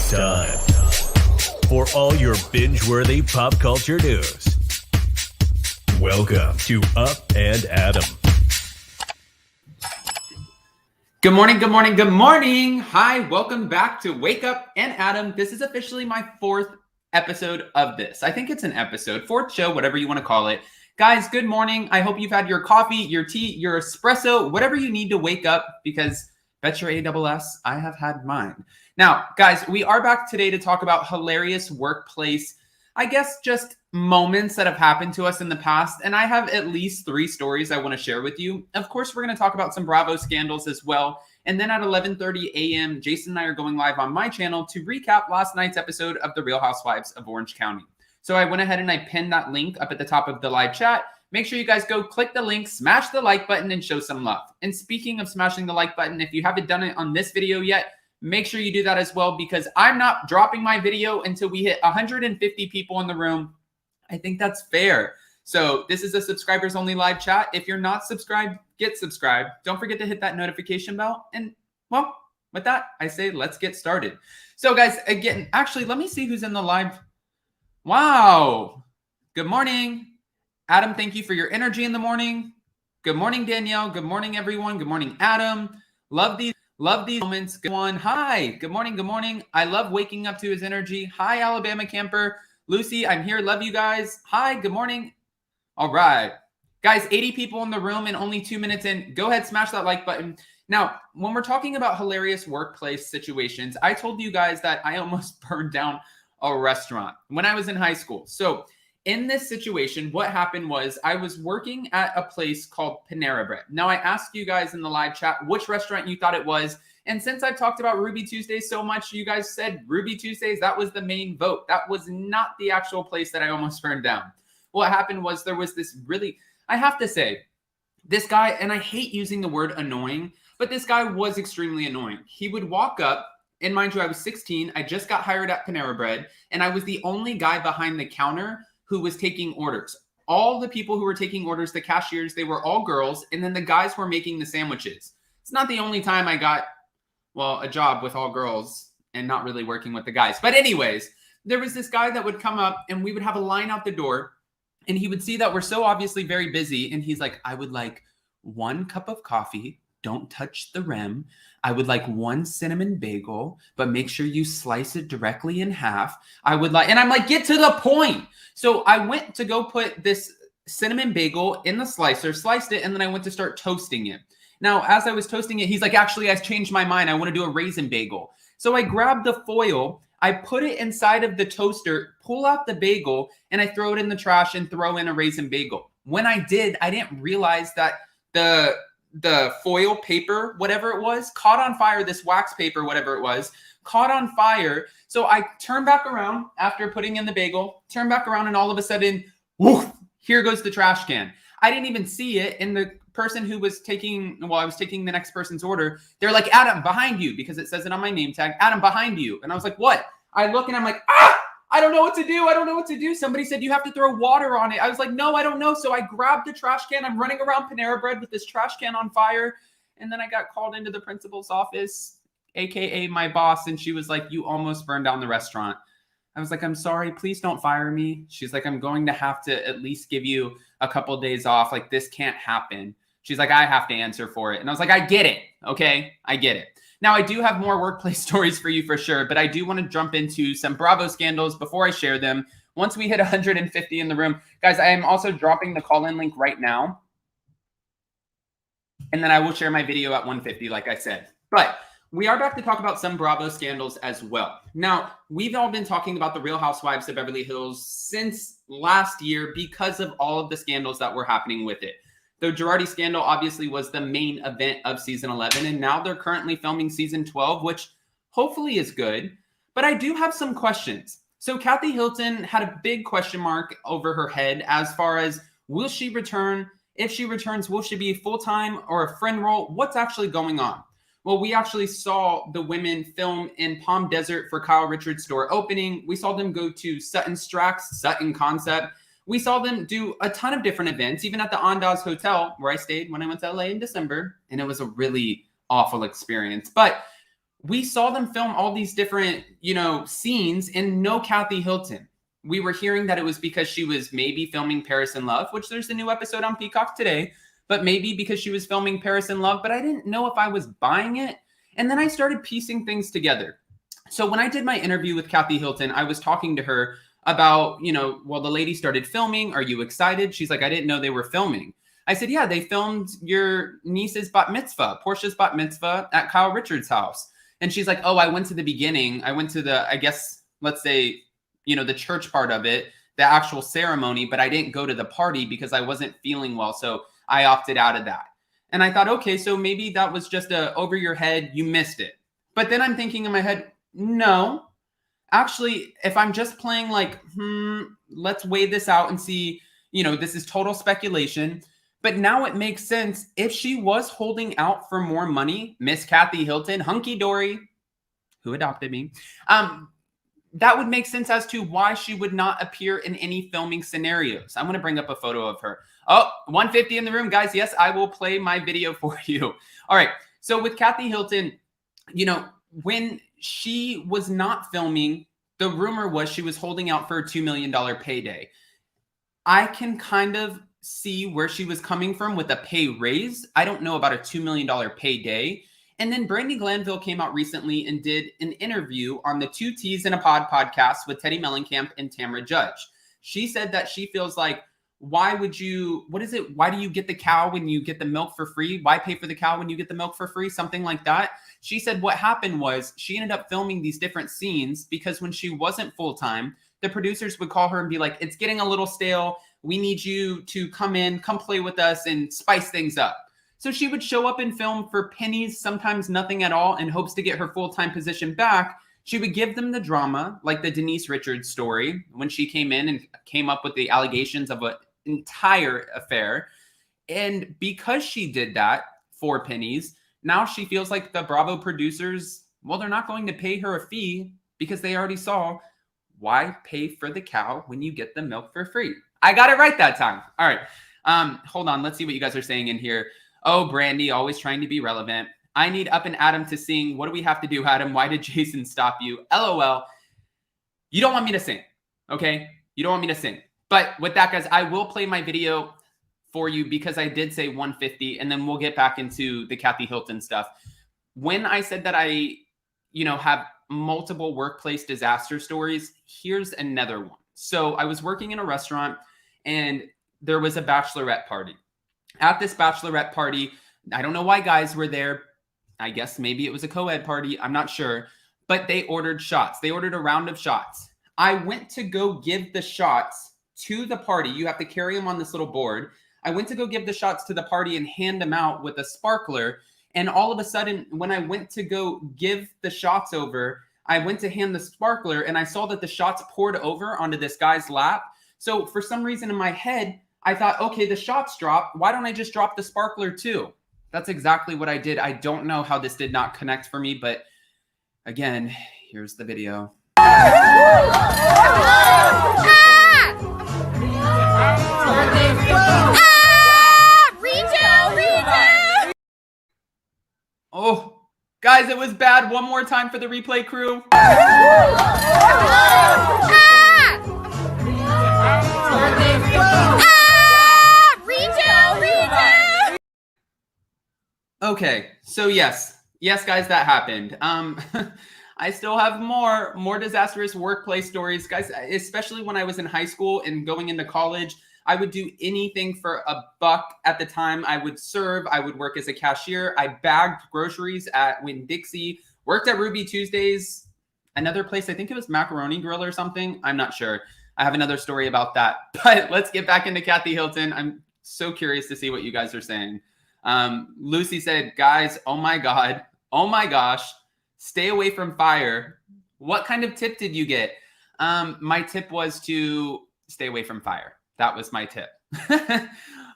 It's time for all your binge-worthy pop culture news. Welcome to Up and Adam. Good morning, good morning, good morning. Hi, welcome back to Wake Up and Adam. This is officially my fourth episode of this. I think it's an episode, fourth show, whatever you want to call it. Guys, good morning. I hope you've had your coffee, your tea, your espresso, whatever you need to wake up, because bet your ASS, I have had mine. Now, guys, we are back today to talk about hilarious workplace, I guess, just moments that have happened to us in the past. And I have at least 3 stories I want to share with you. Of course, we're going to talk about some Bravo scandals as well. And then at 11:30 a.m., Jason and I are going live on my channel to recap last night's episode of The Real Housewives of Orange County. So I went ahead and I pinned that link up at the top of the live chat. Make sure you guys go click the link, smash the like button, and show some love. And speaking of smashing the like button, if you haven't done it on this video yet, make sure you do that as well, because I'm not dropping my video until we hit 150 people in the room. I think that's fair. So this is a subscribers only live chat. If you're not subscribed, get subscribed. Don't forget to hit that notification bell. And well, with that, I say let's get started. So guys, again, actually, let me see who's in the live. Wow. Good morning. Adam, thank you for your energy in the morning. Good morning, Danielle. Good morning, everyone. Good morning, Adam. Love these moments. Good one. Hi. Good morning. Good morning. I love waking up to his energy. Hi, Alabama camper. Lucy, I'm here. Love you guys. Hi. Good morning. All right. Guys, 80 people in the room and only 2 minutes in. Go ahead, smash that like button. Now, when we're talking about hilarious workplace situations, I told you guys that I almost burned down a restaurant when I was in high school. So in this situation, what happened was I was working at a place called Panera Bread. Now, I asked you guys in the live chat which restaurant you thought it was. And since I've talked about Ruby Tuesdays so much, you guys said Ruby Tuesdays. That was the main vote. That was not the actual place that I almost burned down. What happened was there was this really, I have to say, this guy, and I hate using the word annoying, but this guy was extremely annoying. He would walk up, and mind you, I was 16. I just got hired at Panera Bread, and I was the only guy behind the counter who was taking orders. All the people who were taking orders, the cashiers, they were all girls, and then the guys were making the sandwiches. It's not the only time I got, well, a job with all girls and not really working with the guys. But anyways, there was this guy that would come up, and we would have a line out the door, and he would see that we're so obviously very busy, and he's like, I would like 1 cup of coffee. Don't touch the rim. I would like 1 cinnamon bagel, but make sure you slice it directly in half. I would like, and I'm like, get to the point. So I went to go put this cinnamon bagel in the slicer, sliced it, and then I went to start toasting it. Now, as I was toasting it, he's like, actually, I've changed my mind. I want to do a raisin bagel. So I grabbed the foil, I put it inside of the toaster, pull out the bagel, and I throw it in the trash and throw in a raisin bagel. When I did, I didn't realize that the foil paper, whatever it was, caught on fire. This wax paper, whatever it was, caught on fire. So I turned back around after putting in the bagel, turned back around, and all of a sudden, woof, here goes the trash can. I didn't even see it. And the person who was taking, well, I was taking the next person's order. They're like, Adam, behind you, because it says it on my name tag, Adam, behind you. And I was like, what? I look and I'm like, I don't know what to do. I don't know what to do. Somebody said you have to throw water on it. I was like, no, I don't know. So I grabbed the trash can. I'm running around Panera Bread with this trash can on fire. And then I got called into the principal's office, AKA my boss. And she was like, you almost burned down the restaurant. I was like, I'm sorry. Please don't fire me. She's like, I'm going to have to at least give you a couple of days off. Like, this can't happen. She's like, I have to answer for it. And I was like, I get it. Okay, I get it. Now, I do have more workplace stories for you for sure, but I do want to jump into some Bravo scandals before I share them. Once we hit 150 in the room, guys, I am also dropping the call-in link right now. And then I will share my video at 150, like I said. But we are back to talk about some Bravo scandals as well. Now, we've all been talking about the Real Housewives of Beverly Hills since last year because of all of the scandals that were happening with it. The Girardi scandal obviously was the main event of season 11, and now they're currently filming season 12, which hopefully is good. But I do have some questions. So Kathy Hilton had a big question mark over her head as far as, will she return? If she returns, will she be full-time or a friend role? What's actually going on? Well, we actually saw the women film in Palm Desert for Kyle Richards' store opening. We saw them go to Sutton Concept. We saw them do a ton of different events, even at the Andaz Hotel where I stayed when I went to LA in December. And it was a really awful experience. But we saw them film all these different, scenes and no Kathy Hilton. We were hearing that it was because she was maybe filming Paris in Love, which there's a new episode on Peacock today, but maybe because she was filming Paris in Love, but I didn't know if I was buying it. And then I started piecing things together. So when I did my interview with Kathy Hilton, I was talking to her about, well, the lady started filming. Are you excited? She's like, I didn't know they were filming. I said, yeah, they filmed your niece's bat mitzvah, Portia's bat mitzvah at Kyle Richards' house. And she's like, oh, I went to the beginning. I went to the, I guess, let's say, the church part of it, the actual ceremony, but I didn't go to the party because I wasn't feeling well. So I opted out of that. And I thought, okay, so maybe that was just over your head. You missed it. But then I'm thinking in my head, no, actually, if I'm just playing like, let's weigh this out and see, this is total speculation. But now it makes sense. If she was holding out for more money, Miss Kathy Hilton, hunky dory, who adopted me, that would make sense as to why she would not appear in any filming scenarios. I'm going to bring up a photo of her. Oh, 150 in the room, guys. Yes, I will play my video for you. All right. So with Kathy Hilton, when she was not filming, the rumor was she was holding out for a $2 million payday. I can kind of see where she was coming from with a pay raise. I don't know about a $2 million payday. And then Brandi Glanville came out recently and did an interview on the Two T's in a Pod podcast with Teddy Mellencamp and Tamra Judge. She said that she feels like, why do you get the cow when you get the milk for free? Why pay for the cow when you get the milk for free? Something like that. She said what happened was she ended up filming these different scenes because when she wasn't full-time, the producers would call her and be like, it's getting a little stale. We need you to come play with us and spice things up. So she would show up and film for pennies, sometimes nothing at all, in hopes to get her full-time position back. She would give them the drama, like the Denise Richards story, when she came in and came up with the allegations of an entire affair. And because she did that for pennies, now she feels like the Bravo producers, well, they're not going to pay her a fee because they already saw, why pay for the cow when you get the milk for free? I got it right that time. All right. Hold on. Let's see what you guys are saying in here. Oh, Brandi, always trying to be relevant. I need Up and Adam to sing. What do we have to do, Adam? Why did Jason stop you? LOL. You don't want me to sing, okay? You don't want me to sing. But with that, guys, I will play my video for you because I did say 150, and then we'll get back into the Kathy Hilton stuff. When I said that I, have multiple workplace disaster stories, here's another one. So I was working in a restaurant, and there was a bachelorette party. At this bachelorette party, I don't know why guys were there. I guess maybe it was a co-ed party. I'm not sure. But they ordered shots. They ordered a round of shots. I went to go give the shots to the party. You have to carry them on this little board. I went to go give the shots to the party and hand them out with a sparkler. And all of a sudden, when I went to go give the shots over, I went to hand the sparkler and I saw that the shots poured over onto this guy's lap. So for some reason in my head, I thought, okay, the shots dropped. Why don't I just drop the sparkler too? That's exactly what I did. I don't know how this did not connect for me, but again, here's the video. Oh, guys, it was bad. One more time for the replay crew. Okay, so yes, guys, that happened. I still have more disastrous workplace stories, guys, especially when I was in high school and going into college. I would do anything for $1 at the time. I would serve. I would work as a cashier. I bagged groceries at Winn-Dixie, worked at Ruby Tuesdays, another place. I think it was Macaroni Grill or something. I'm not sure. I have another story about that. But let's get back into Kathy Hilton. I'm so curious to see what you guys are saying. Lucy said, guys, oh my God. Oh my gosh. Stay away from fire. What kind of tip did you get? My tip was to stay away from fire. That was my tip.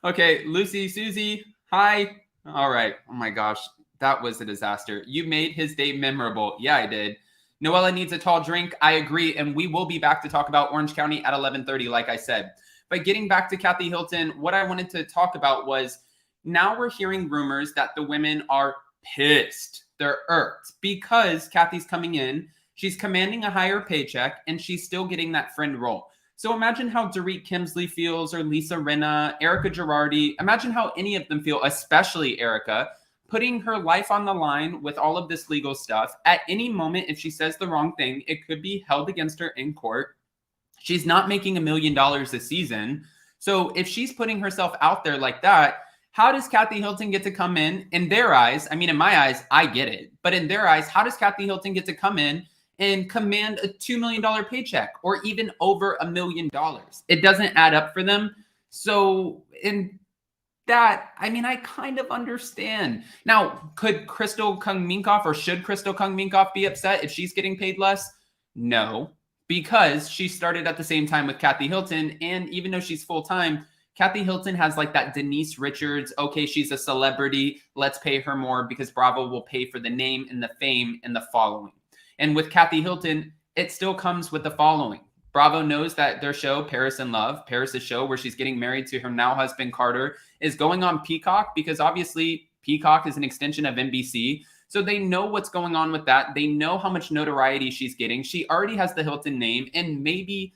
Okay, Lucy, Susie, hi. All right. Oh my gosh, that was a disaster. You made his day memorable. Yeah, I did. Noella needs a tall drink. I agree. And we will be back to talk about Orange County at 11:30, like I said. But getting back to Kathy Hilton, what I wanted to talk about was now we're hearing rumors that the women are pissed. they're irked because Kathy's coming in, she's commanding a higher paycheck, and she's still getting that friend role. So imagine how Dorit Kemsley feels, or Lisa Rinna, Erica Girardi. Imagine how any of them feel, especially Erica, putting her life on the line with all of this legal stuff. At any moment, if she says the wrong thing, it could be held against her in court. She's not making $1 million a season. So if she's putting herself out there like that, how does Kathy Hilton get to come in their eyes? I mean, in my eyes, I get it. But in their eyes, how does Kathy Hilton get to come in and command a $2 million paycheck, or even over $1 million? It doesn't add up for them. So in that, I mean, I kind of understand. Now, could Crystal Kung Minkoff, or should Crystal Kung Minkoff be upset if she's getting paid less? No, because she started at the same time with Kathy Hilton. And even though she's full-time, Kathy Hilton has like that Denise Richards, okay, she's a celebrity, let's pay her more because Bravo will pay for the name and the fame and the following. And with Kathy Hilton, it still comes with the following. Bravo knows that their show, Paris in Love, Paris' show where she's getting married to her now husband, Carter, is going on Peacock, because obviously Peacock is an extension of NBC. So they know what's going on with that. They know how much notoriety she's getting. She already has the Hilton name, and maybe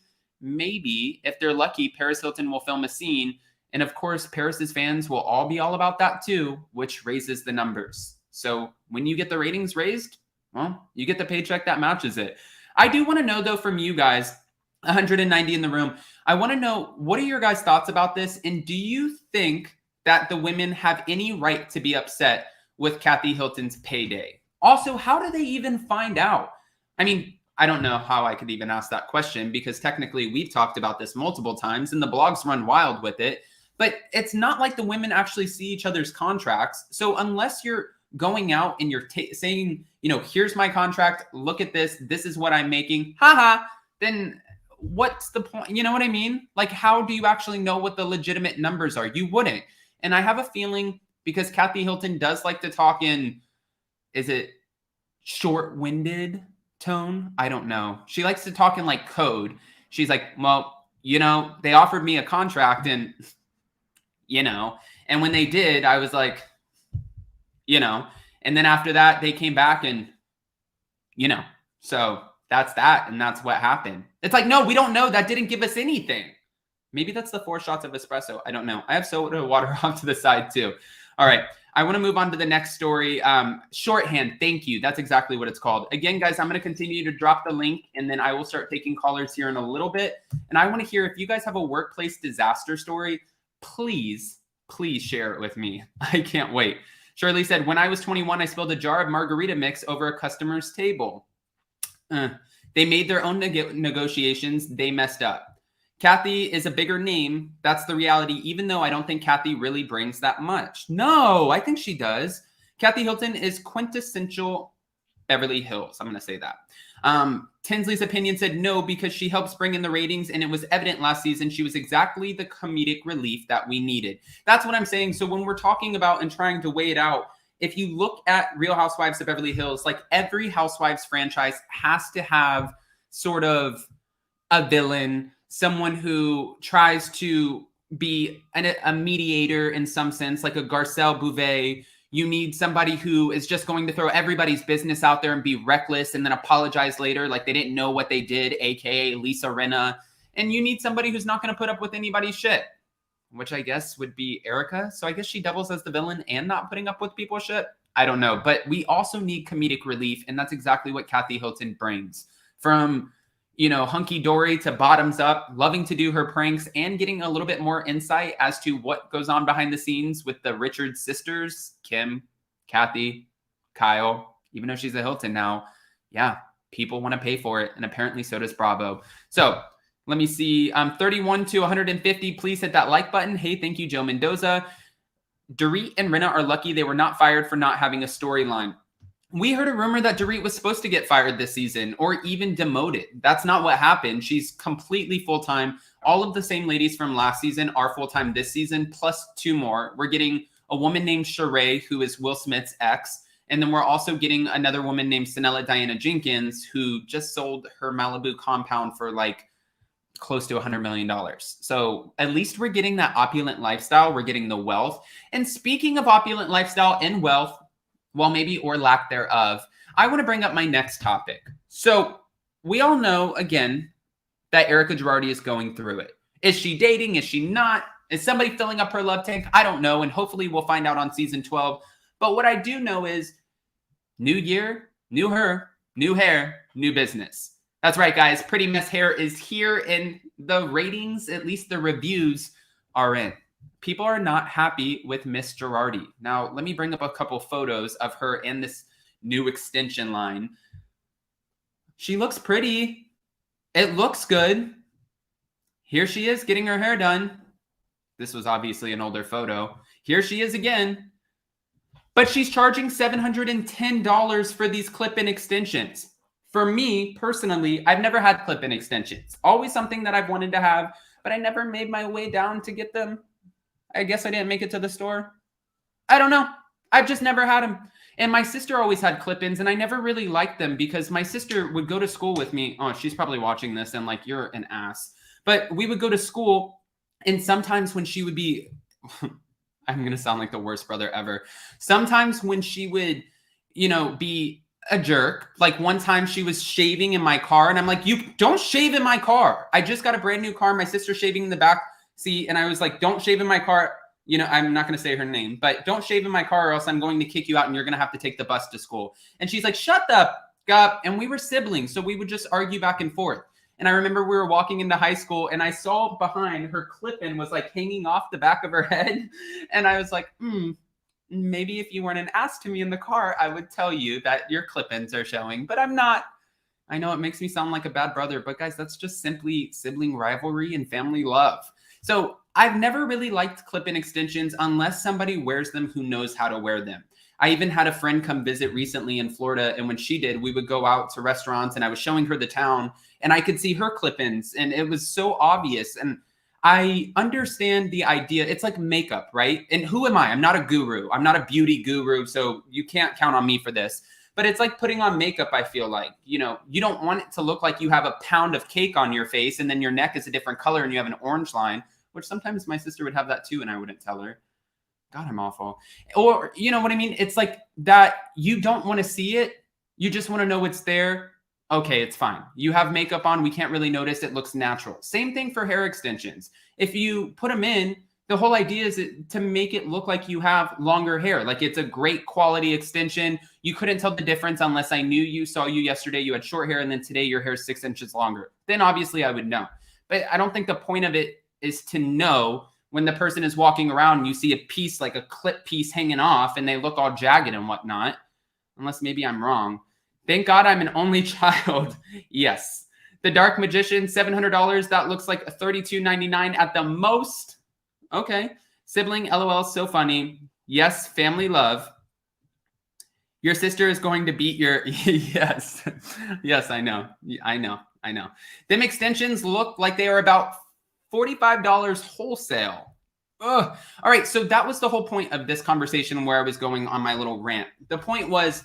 if they're lucky, Paris Hilton will film a scene. And of course, Paris's fans will all be all about that too, which raises the numbers. So when you get the ratings raised, well, you get the paycheck that matches it. I do want to know, though, from you guys, 190 in the room, I want to know, what are your guys' thoughts about this? And do you think that the women have any right to be upset with Kathy Hilton's payday? Also, how do they even find out? I mean, I don't know how I could even ask that question, because technically we've talked about this multiple times and the blogs run wild with it, but it's not like the women actually see each other's contracts. So unless you're going out and you're saying, you know, here's my contract, look at this, this is what I'm making, haha, then what's the point? You know what I mean? Like, how do you actually know what the legitimate numbers are? You wouldn't. And I have a feeling, because Kathy Hilton does like to talk in, is it short-winded tone? I don't know. She likes to talk in like code. She's like, well, you know, they offered me a contract, and, you know, and when they did, I was like, you know, and then after that, they came back and, you know, so that's that. And that's what happened. It's like, no, we don't know. That didn't give us anything. Maybe that's the 4 shots of espresso. I don't know. I have soda water off to the side too. All right. I want to move on to the next story. Shorthand. Thank you. That's exactly what it's called. Again, guys, I'm going to continue to drop the link, and then I will start taking callers here in a little bit. And I want to hear, if you guys have a workplace disaster story, please share it with me. I can't wait. Shirley said, when I was 21, I spilled a jar of margarita mix over a customer's table. They made their own negotiations. They messed up. Kathy is a bigger name. That's the reality, even though I don't think Kathy really brings that much. No, I think she does. Kathy Hilton is quintessential Beverly Hills. I'm going to say that. Tinsley's opinion said no, because she helps bring in the ratings, and it was evident last season she was exactly the comedic relief that we needed. That's what I'm saying. So when we're talking about and trying to weigh it out, if you look at Real Housewives of Beverly Hills, like every Housewives franchise has to have sort of a villain, someone who tries to be a mediator in some sense, like a Garcelle Bouvet. You need somebody who is just going to throw everybody's business out there and be reckless and then apologize later like they didn't know what they did, aka Lisa Rinna. And you need somebody who's not going to put up with anybody's shit, which I guess would be Erica. So I guess she doubles as the villain and not putting up with people's shit. I don't know. But we also need comedic relief, and that's exactly what Kathy Hilton brings. From, you know, hunky-dory to bottoms up, loving to do her pranks, and getting a little bit more insight as to what goes on behind the scenes with the Richards sisters, Kim, Kathy, Kyle. Even though she's a Hilton now, yeah, people want to pay for it, and apparently so does Bravo. So let me see. 31 to 150. Please hit that like button. Hey, thank you, Joe Mendoza. Dorit and Rinna are lucky they were not fired for not having a storyline. We heard a rumor that Dorit was supposed to get fired this season or even demoted. That's not what happened. She's completely full-time. All of the same ladies from last season are full-time this season, plus 2 more. We're getting a woman named Sheree, who is Will Smith's ex. And then we're also getting another woman named Sanella Diana Jenkins, who just sold her Malibu compound for like close to $100 million. So at least we're getting that opulent lifestyle. We're getting the wealth. And speaking of opulent lifestyle and wealth, well, maybe, or lack thereof, I want to bring up my next topic. So we all know, again, that Erica Girardi is going through it. Is she dating? Is she not? Is somebody filling up her love tank? I don't know. And hopefully we'll find out on season 12. But what I do know is new year, new her, new hair, new business. That's right, guys. Pretty Miss Hair is here, and the ratings, at least the reviews, are in. People are not happy with Miss Girardi. Now, let me bring up a couple photos of her in this new extension line. She looks pretty. It looks good. Here she is getting her hair done. This was obviously an older photo. Here she is again. But she's charging $710 for these clip-in extensions. For me, personally, I've never had clip-in extensions. Always something that I've wanted to have, but I never made my way down to get them. I guess I didn't make it to the store. I don't know. I've just never had them. And my sister always had clip-ins, and I never really liked them because my sister would go to school with me. Oh, she's probably watching this and like, you're an ass. But we would go to school, and sometimes when she would be... I'm going to sound like the worst brother ever. Sometimes when she would, be a jerk, like one time she was shaving in my car, and I'm like, you don't shave in my car. I just got a brand new car. My sister's shaving in the back seat, and I was like, don't shave in my car. I'm not going to say her name, but don't shave in my car or else I'm going to kick you out and you're going to have to take the bus to school. And she's like, shut up. And we were siblings, so we would just argue back and forth. And I remember we were walking into high school, and I saw behind her clip-in was like hanging off the back of her head. And I was like, maybe if you weren't an ass to me in the car, I would tell you that your clip-ins are showing, but I'm not. I know it makes me sound like a bad brother, but guys, that's just simply sibling rivalry and family love. So I've never really liked clip-in extensions unless somebody wears them who knows how to wear them. I even had a friend come visit recently in Florida, and when she did, we would go out to restaurants, and I was showing her the town, and I could see her clip-ins, and it was so obvious. And I understand the idea. It's like makeup, right? And who am I? I'm not a guru. I'm not a beauty guru, so you can't count on me for this. But it's like putting on makeup, I feel like. You don't want it to look like you have a pound of cake on your face, and then your neck is a different color, and you have an orange line, which sometimes my sister would have that too, and I wouldn't tell her. God, I'm awful. Or, you know what I mean? It's like that you don't want to see it. You just want to know it's there. Okay, it's fine. You have makeup on. We can't really notice. It looks natural. Same thing for hair extensions. If you put them in, the whole idea is to make it look like you have longer hair. Like it's a great quality extension. You couldn't tell the difference unless I saw you yesterday. You had short hair, and then today your hair is 6 inches longer. Then obviously I would know. But I don't think the point of it is to know when the person is walking around and you see a piece, like a clip piece hanging off, and they look all jagged and whatnot, unless maybe I'm wrong. Thank God I'm an only child. Yes. The Dark Magician, $700. That looks like a $32.99 at the most. Okay. Sibling, LOL, so funny. Yes, family love. Your sister is going to beat your... Yes. Yes, I know. I know. Them extensions look like they are about $45 wholesale. Ugh. All right, so that was the whole point of this conversation where I was going on my little rant. The point was,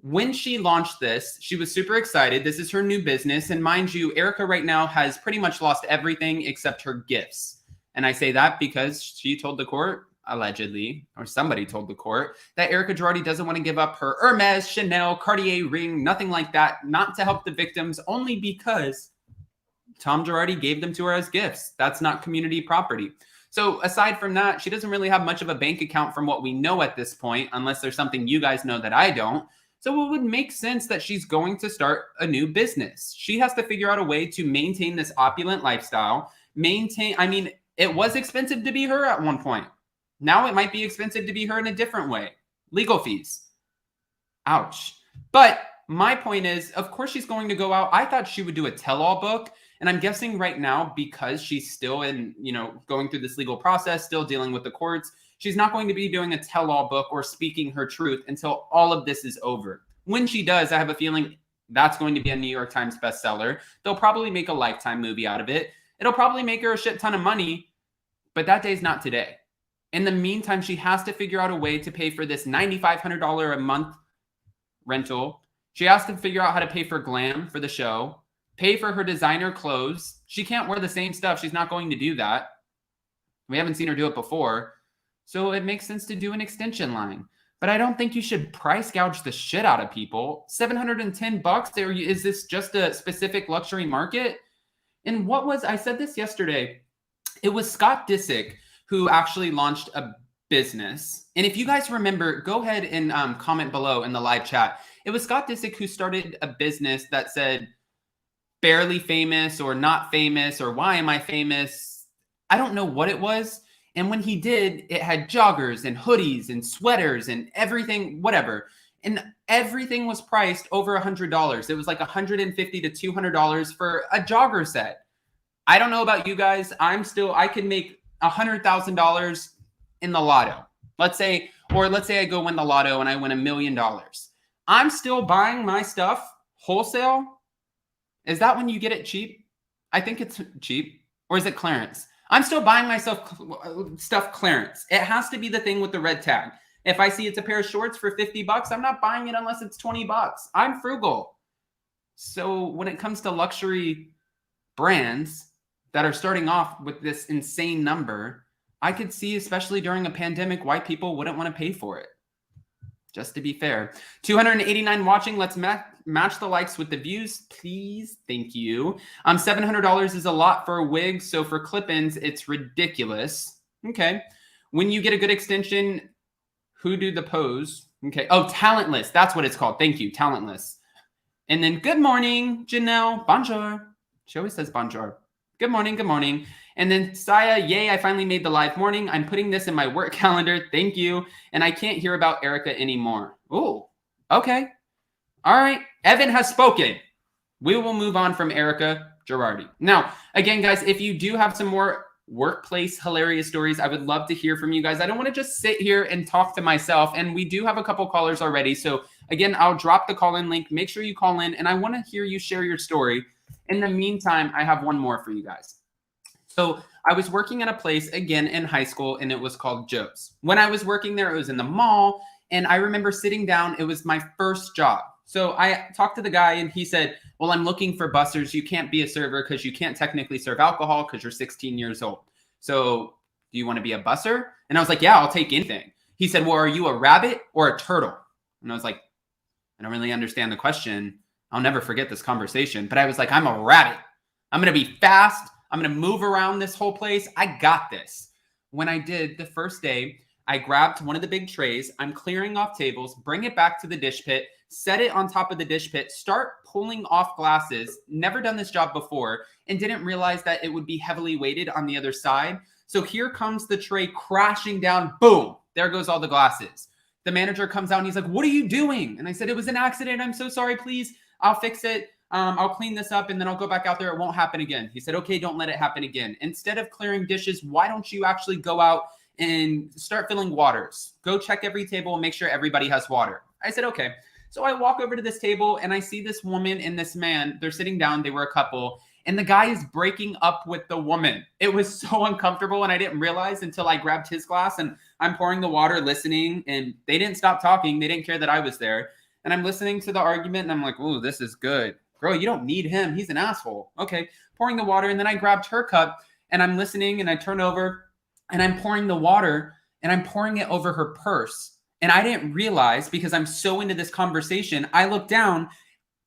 when she launched this, she was super excited. This is her new business. And mind you, Erica right now has pretty much lost everything except her gifts. And I say that because she told the court, allegedly, or somebody told the court, that Erica Girardi doesn't want to give up her Hermes, Chanel, Cartier ring, nothing like that, not to help the victims, only because Tom Girardi gave them to her as gifts. That's not community property. So aside from that, she doesn't really have much of a bank account from what we know at this point, unless there's something you guys know that I don't. So it would make sense that she's going to start a new business. She has to figure out a way to maintain this opulent lifestyle. It was expensive to be her at one point. Now it might be expensive to be her in a different way. Legal fees. Ouch. But my point is, of course she's going to go out. I thought she would do a tell-all book. And I'm guessing right now, because she's still in, going through this legal process, still dealing with the courts, she's not going to be doing a tell-all book or speaking her truth until all of this is over. When she does, I have a feeling that's going to be a New York Times bestseller. They'll probably make a Lifetime movie out of it. It'll probably make her a shit ton of money, but that day's not today. In the meantime, she has to figure out a way to pay for this $9,500 a month rental. She has to figure out how to pay for glam for the show, pay for her designer clothes. She can't wear the same stuff. She's not going to do that. We haven't seen her do it before. So it makes sense to do an extension line. but I don't think you should price gouge the shit out of people. $710, or is this just a specific luxury market? And I said this yesterday, it was Scott Disick who actually launched a business. And if you guys remember, go ahead and comment below in the live chat. It was Scott Disick who started a business that said barely famous or not famous or why am I famous? I don't know what it was. And when he did, it had joggers and hoodies and sweaters and everything, whatever. And everything was priced over $100. It was like $150 to $200 for a jogger set. I don't know about you guys. I can make $100,000 in the lotto. Let's say I go win the lotto and I win $1 million. I'm still buying my stuff wholesale. Is that when you get it cheap? I think it's cheap. Or is it clearance? I'm still buying myself stuff clearance. It has to be the thing with the red tag. If I see it's a pair of shorts for $50, I'm not buying it unless it's $20. I'm frugal. So when it comes to luxury brands that are starting off with this insane number, I could see, especially during a pandemic, why people wouldn't want to pay for it. Just to be fair. 289 watching. Let's match the likes with the views, please. Thank you. $700 is a lot for a wig. So for clip-ins, it's ridiculous. Okay. When you get a good extension, who do the pose? Okay. Oh, talentless. That's what it's called. Thank you. Talentless. And then good morning, Janelle. Bonjour. She always says bonjour. Good morning. Good morning. And then Saya, yay, I finally made the live morning. I'm putting this in my work calendar. Thank you. And I can't hear about Erica anymore. Oh, okay. All right. Evan has spoken. We will move on from Erica Girardi. Now, again, guys, if you do have some more workplace hilarious stories, I would love to hear from you guys. I don't want to just sit here and talk to myself. And we do have a couple callers already. So again, I'll drop the call-in link. Make sure you call in. And I want to hear you share your story. In the meantime, I have one more for you guys. So I was working at a place, again, in high school, and it was called Joe's. When I was working there, it was in the mall, and I remember sitting down. It was my first job. So I talked to the guy, and he said, well, I'm looking for bussers. You can't be a server because you can't technically serve alcohol because you're 16 years old. So do you want to be a busser? And I was like, yeah, I'll take anything. He said, well, are you a rabbit or a turtle? And I was like, I don't really understand the question. I'll never forget this conversation. But I was like, I'm a rabbit. I'm going to be fast. I'm going to move around this whole place. I got this. When I did the first day, I grabbed one of the big trays. I'm clearing off tables, bring it back to the dish pit, set it on top of the dish pit, start pulling off glasses. Never done this job before and didn't realize that it would be heavily weighted on the other side. So here comes the tray crashing down. Boom. There goes all the glasses. The manager comes out and he's like, what are you doing? And I said, it was an accident. I'm so sorry. Please, I'll fix it. I'll clean this up and then I'll go back out there. It won't happen again. He said, okay, don't let it happen again. Instead of clearing dishes, why don't you actually go out and start filling waters? Go check every table and make sure everybody has water. I said, okay. So I walk over to this table and I see this woman and this man. They're sitting down. They were a couple. And the guy is breaking up with the woman. It was so uncomfortable. And I didn't realize until I grabbed his glass and I'm pouring the water, listening. And they didn't stop talking. They didn't care that I was there. And I'm listening to the argument and I'm like, ooh, this is good. Girl, you don't need him. He's an asshole. Okay, pouring the water. And then I grabbed her cup and I'm listening and I turn over and I'm pouring the water and I'm pouring it over her purse. And I didn't realize because I'm so into this conversation. I looked down.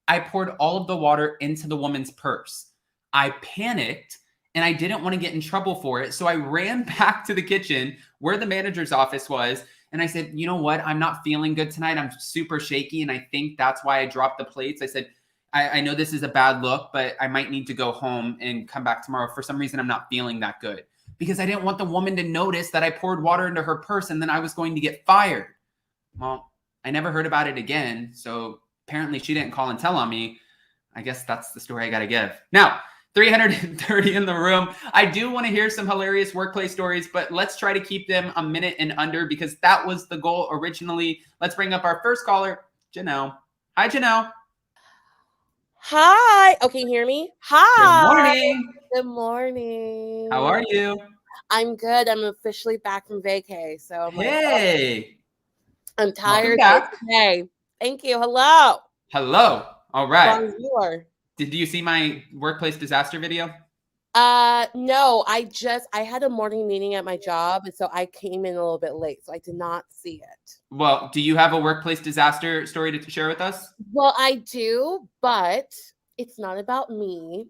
I poured all of the water into the woman's purse. I panicked and I didn't want to get in trouble for it. So I ran back to the kitchen where the manager's office was. And I said, you know what? I'm not feeling good tonight. I'm super shaky. And I think that's why I dropped the plates. I said, I know this is a bad look, but I might need to go home and come back tomorrow. For some reason, I'm not feeling that good because I didn't want the woman to notice that I poured water into her purse and then I was going to get fired. Well, I never heard about it again. So apparently she didn't call and tell on me. I guess that's the story I got to give. Now, 330 in the room. I do want to hear some hilarious workplace stories, but let's try to keep them a minute and under because that was the goal originally. Let's bring up our first caller, Janelle. Hi, Janelle. Hi. Oh, can you hear me? Hi. Good morning. Good morning. How are you? I'm good. I'm officially back from vacay. So I'm hey. I'm tired today. Thank you. Hello. Hello. All right. Bonjour. Did you see my workplace disaster video? No, I had a morning meeting at my job, and so I came in a little bit late, so I did not see it. Well, do you have a workplace disaster story to share with us? Well, I do, but it's not about me,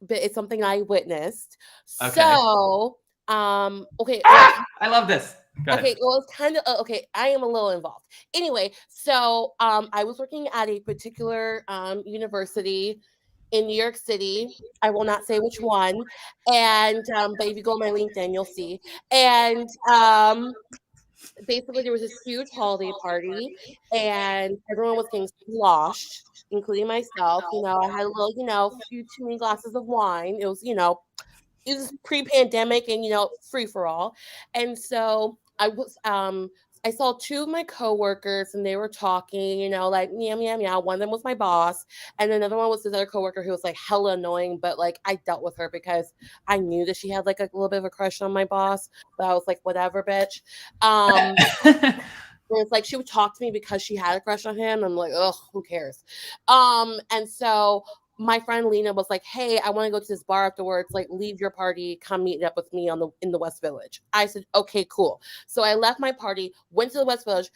but it's something I witnessed. Okay. So, okay, I love this. Go ahead. okay, well, it's kind of okay. I am a little involved. Anyway, so I was working at a particular university in New York City. I will not say which one, and but if you go on my LinkedIn, you'll see. And basically, there was this huge holiday party, and everyone was getting sloshed, including myself. I had a little, few too many glasses of wine. It was pre-pandemic and free for all. And so I saw two of my coworkers and they were talking, like meow meow meow. One of them was my boss, and another one was this other coworker who was like hella annoying, but like I dealt with her because I knew that she had like a little bit of a crush on my boss, but I was like, whatever, bitch. And it's like she would talk to me because she had a crush on him. I'm like, ugh, who cares? And so my friend Lena was like, hey, I want to go to this bar afterwards. Like, leave your party, come meet up with me in the West Village. I said, okay, cool. So I left my party, went to the West Village.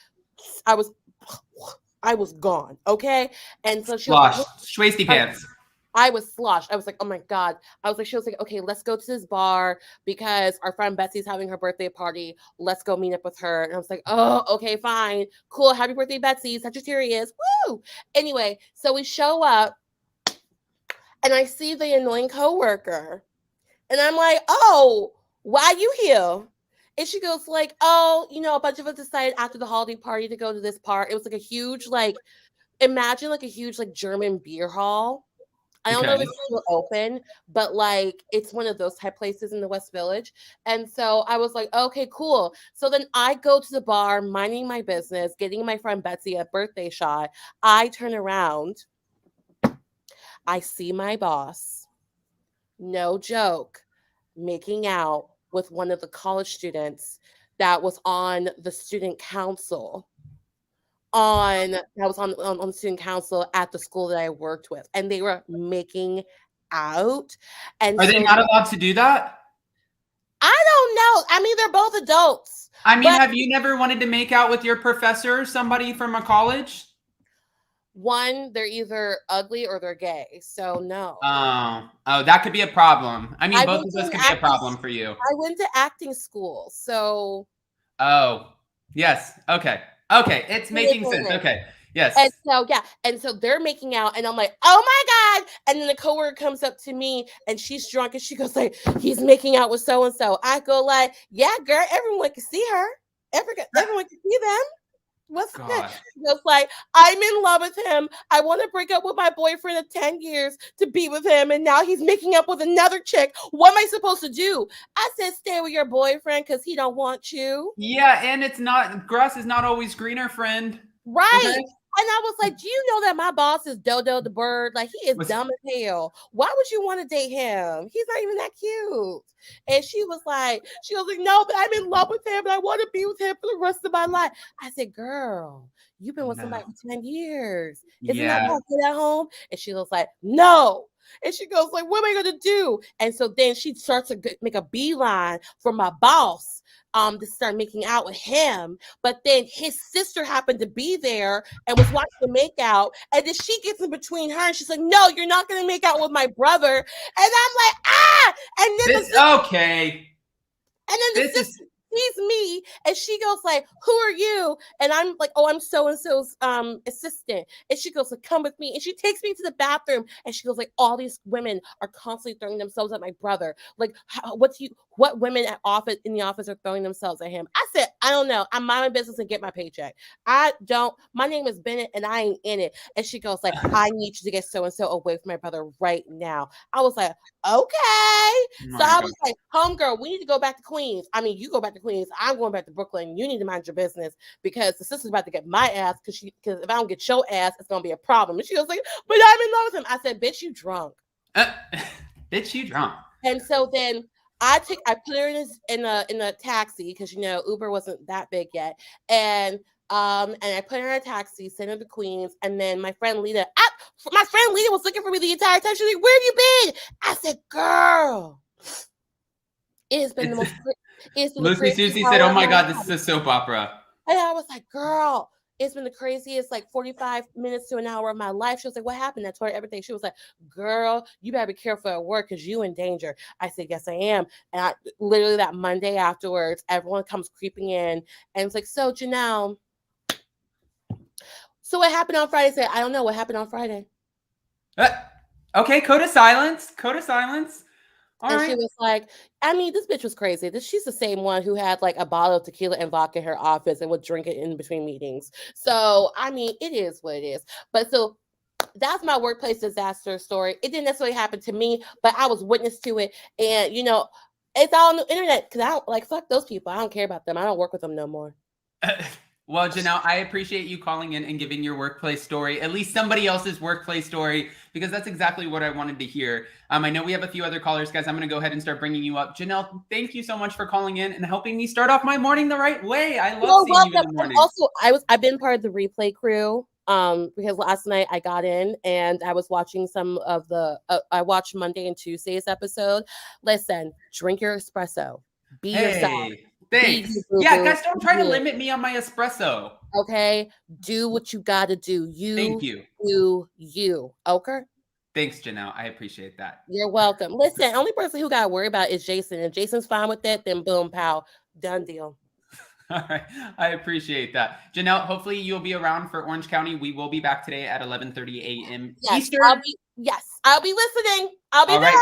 I was gone. Okay. And so she was like, Schwasty pants. I was sloshed. I was like, oh my God. She was like, okay, let's go to this bar because our friend Betsy's having her birthday party. Let's go meet up with her. And I was like, oh, okay, fine. Cool. Happy birthday, Betsy. Sagittarius. Woo. Anyway, so we show up and I see the annoying coworker. And I'm like, oh, why you here? And she goes like, oh, a bunch of us decided after the holiday party to go to this part. It was like a huge, imagine like a huge German beer hall. I don't know if it's still open, but like it's one of those type places in the West Village. And so I was like, okay, cool. So then I go to the bar, minding my business, getting my friend Betsy a birthday shot. I turn around. I see my boss, no joke, making out with one of the college students that was on the student council. On student council at the school that I worked with, and they were making out. And are they not allowed to do that? I don't know. I mean, they're both adults. I mean, have you never wanted to make out with your professor or somebody from a college? One, they're either ugly or they're gay. So no. Oh, that could be a problem. I mean, both of those could be a problem for you. I went to acting school, so. Oh, yes. Okay. It's making sense. Okay. Yes. And so they're making out, and I'm like, oh my God. And then the coworker comes up to me and she's drunk and she goes like, he's making out with so-and-so. I go like, yeah, girl, everyone can see her. Everyone can see them. What's that? She goes like, I'm in love with him. I want to break up with my boyfriend of 10 years to be with him. And now he's making up with another chick. What am I supposed to do? I said, stay with your boyfriend because he don't want you. Yeah, and grass is not always greener, friend. Right. Okay? And I was like, do you know that my boss is Dodo the bird? Like, he is dumb as hell. Why would you want to date him? He's not even that cute. And she was like, no, but I'm in love with him and I want to be with him for the rest of my life. I said, girl, you've been with somebody for 10 years. Isn't that good at home? And she was like, no. And she goes like, what am I going to do? And so then she starts to make a beeline for my boss to start making out with him. But then his sister happened to be there and was watching the make out. And then she gets in between her and she's like, no, you're not going to make out with my brother. And I'm like, ah! And then okay. And then the sister sees me and she goes like, who are you? And I'm like, oh, I'm so-and-so's assistant. And she goes like, come with me. And she takes me to the bathroom and she goes like, all these women are constantly throwing themselves at my brother. Like, what women in the office are throwing themselves at him? I said, I don't know. I mind my business and get my paycheck. My name is Bennett and I ain't in it. And she goes like, I need you to get so-and-so away from my brother right now. I was like, okay. So I was like, homegirl, we need to go back to Queens. I mean, you go back to Queens. I'm going back to Brooklyn. You need to mind your business because the sister's about to get my ass because if I don't get your ass, it's going to be a problem. And she was like, but I'm in love with him. I said, bitch, you drunk. Bitch, you drunk. And so then I put her in a taxi because Uber wasn't that big yet, and I put her in a taxi, sent her to Queens, and then my friend Lita was looking for me the entire time. She was like, "Where have you been?" I said, "Girl, It has been the most. It's been the Lucy craziest Susie said, hour "Oh of my my God, this life. is a soap opera." And I was like, girl, it's been the craziest, like 45 minutes to an hour of my life. She was like, what happened? I told her everything. She was like, girl, you better be careful at work because you in danger. I said, yes, I am. And literally that Monday afterwards, everyone comes creeping in and it's like, so Janelle, so what happened on Friday? I said, I don't know what happened on Friday. Okay, code of silence. Code of silence. All and right. she was like, I mean, this bitch was crazy. She's the same one who had like a bottle of tequila and vodka in her office and would drink it in between meetings. So, I mean, it is what it is. But so that's my workplace disaster story. It didn't necessarily happen to me, but I was witness to it. And, you know, it's all on the internet because I don't like, fuck those people. I don't care about them. I don't work with them no more. Well, Janelle, I appreciate you calling in and giving your workplace story, at least somebody else's workplace story, because that's exactly what I wanted to hear. I know we have a few other callers, guys. I'm going to go ahead and start bringing you up. Janelle, thank you so much for calling in and helping me start off my morning the right way. I love seeing you in the morning. Also, I've been part of the replay crew because last night I got in and I was watching some of the I watched Monday and Tuesday's episode. Listen, drink your espresso. Be yourself. Thanks. Yeah, guys, don't try to limit me on my espresso. Okay, do what you got to do. Thank you. You. Okay. Thanks, Janelle. I appreciate that. You're welcome. Listen, only person who got to worry about is Jason. If Jason's fine with it, then boom, pow, done deal. All right. I appreciate that. Janelle, hopefully you'll be around for Orange County. We will be back today at 11:30 a.m. Eastern. I'll be listening. I'll be back.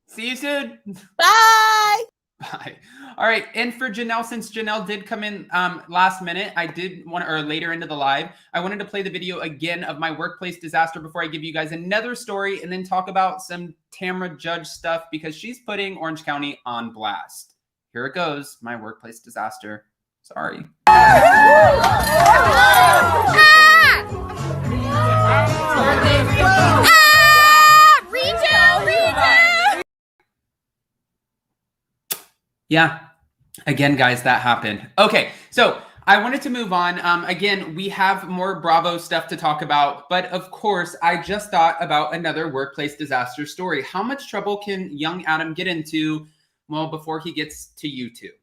See you soon. Bye. Bye. All right. And for Janelle, since Janelle did come in last minute, I did want or later into the live, I wanted to play the video again of my workplace disaster before I give you guys another story and then talk about some Tamra Judge stuff because she's putting Orange County on blast. Here it goes. My workplace disaster. Sorry. Yeah. Again, guys, that happened. Okay, so I wanted to move on. Again, we have more Bravo stuff to talk about, but of course, I just thought about another workplace disaster story. How much trouble can young Adam get into, well, before he gets to YouTube?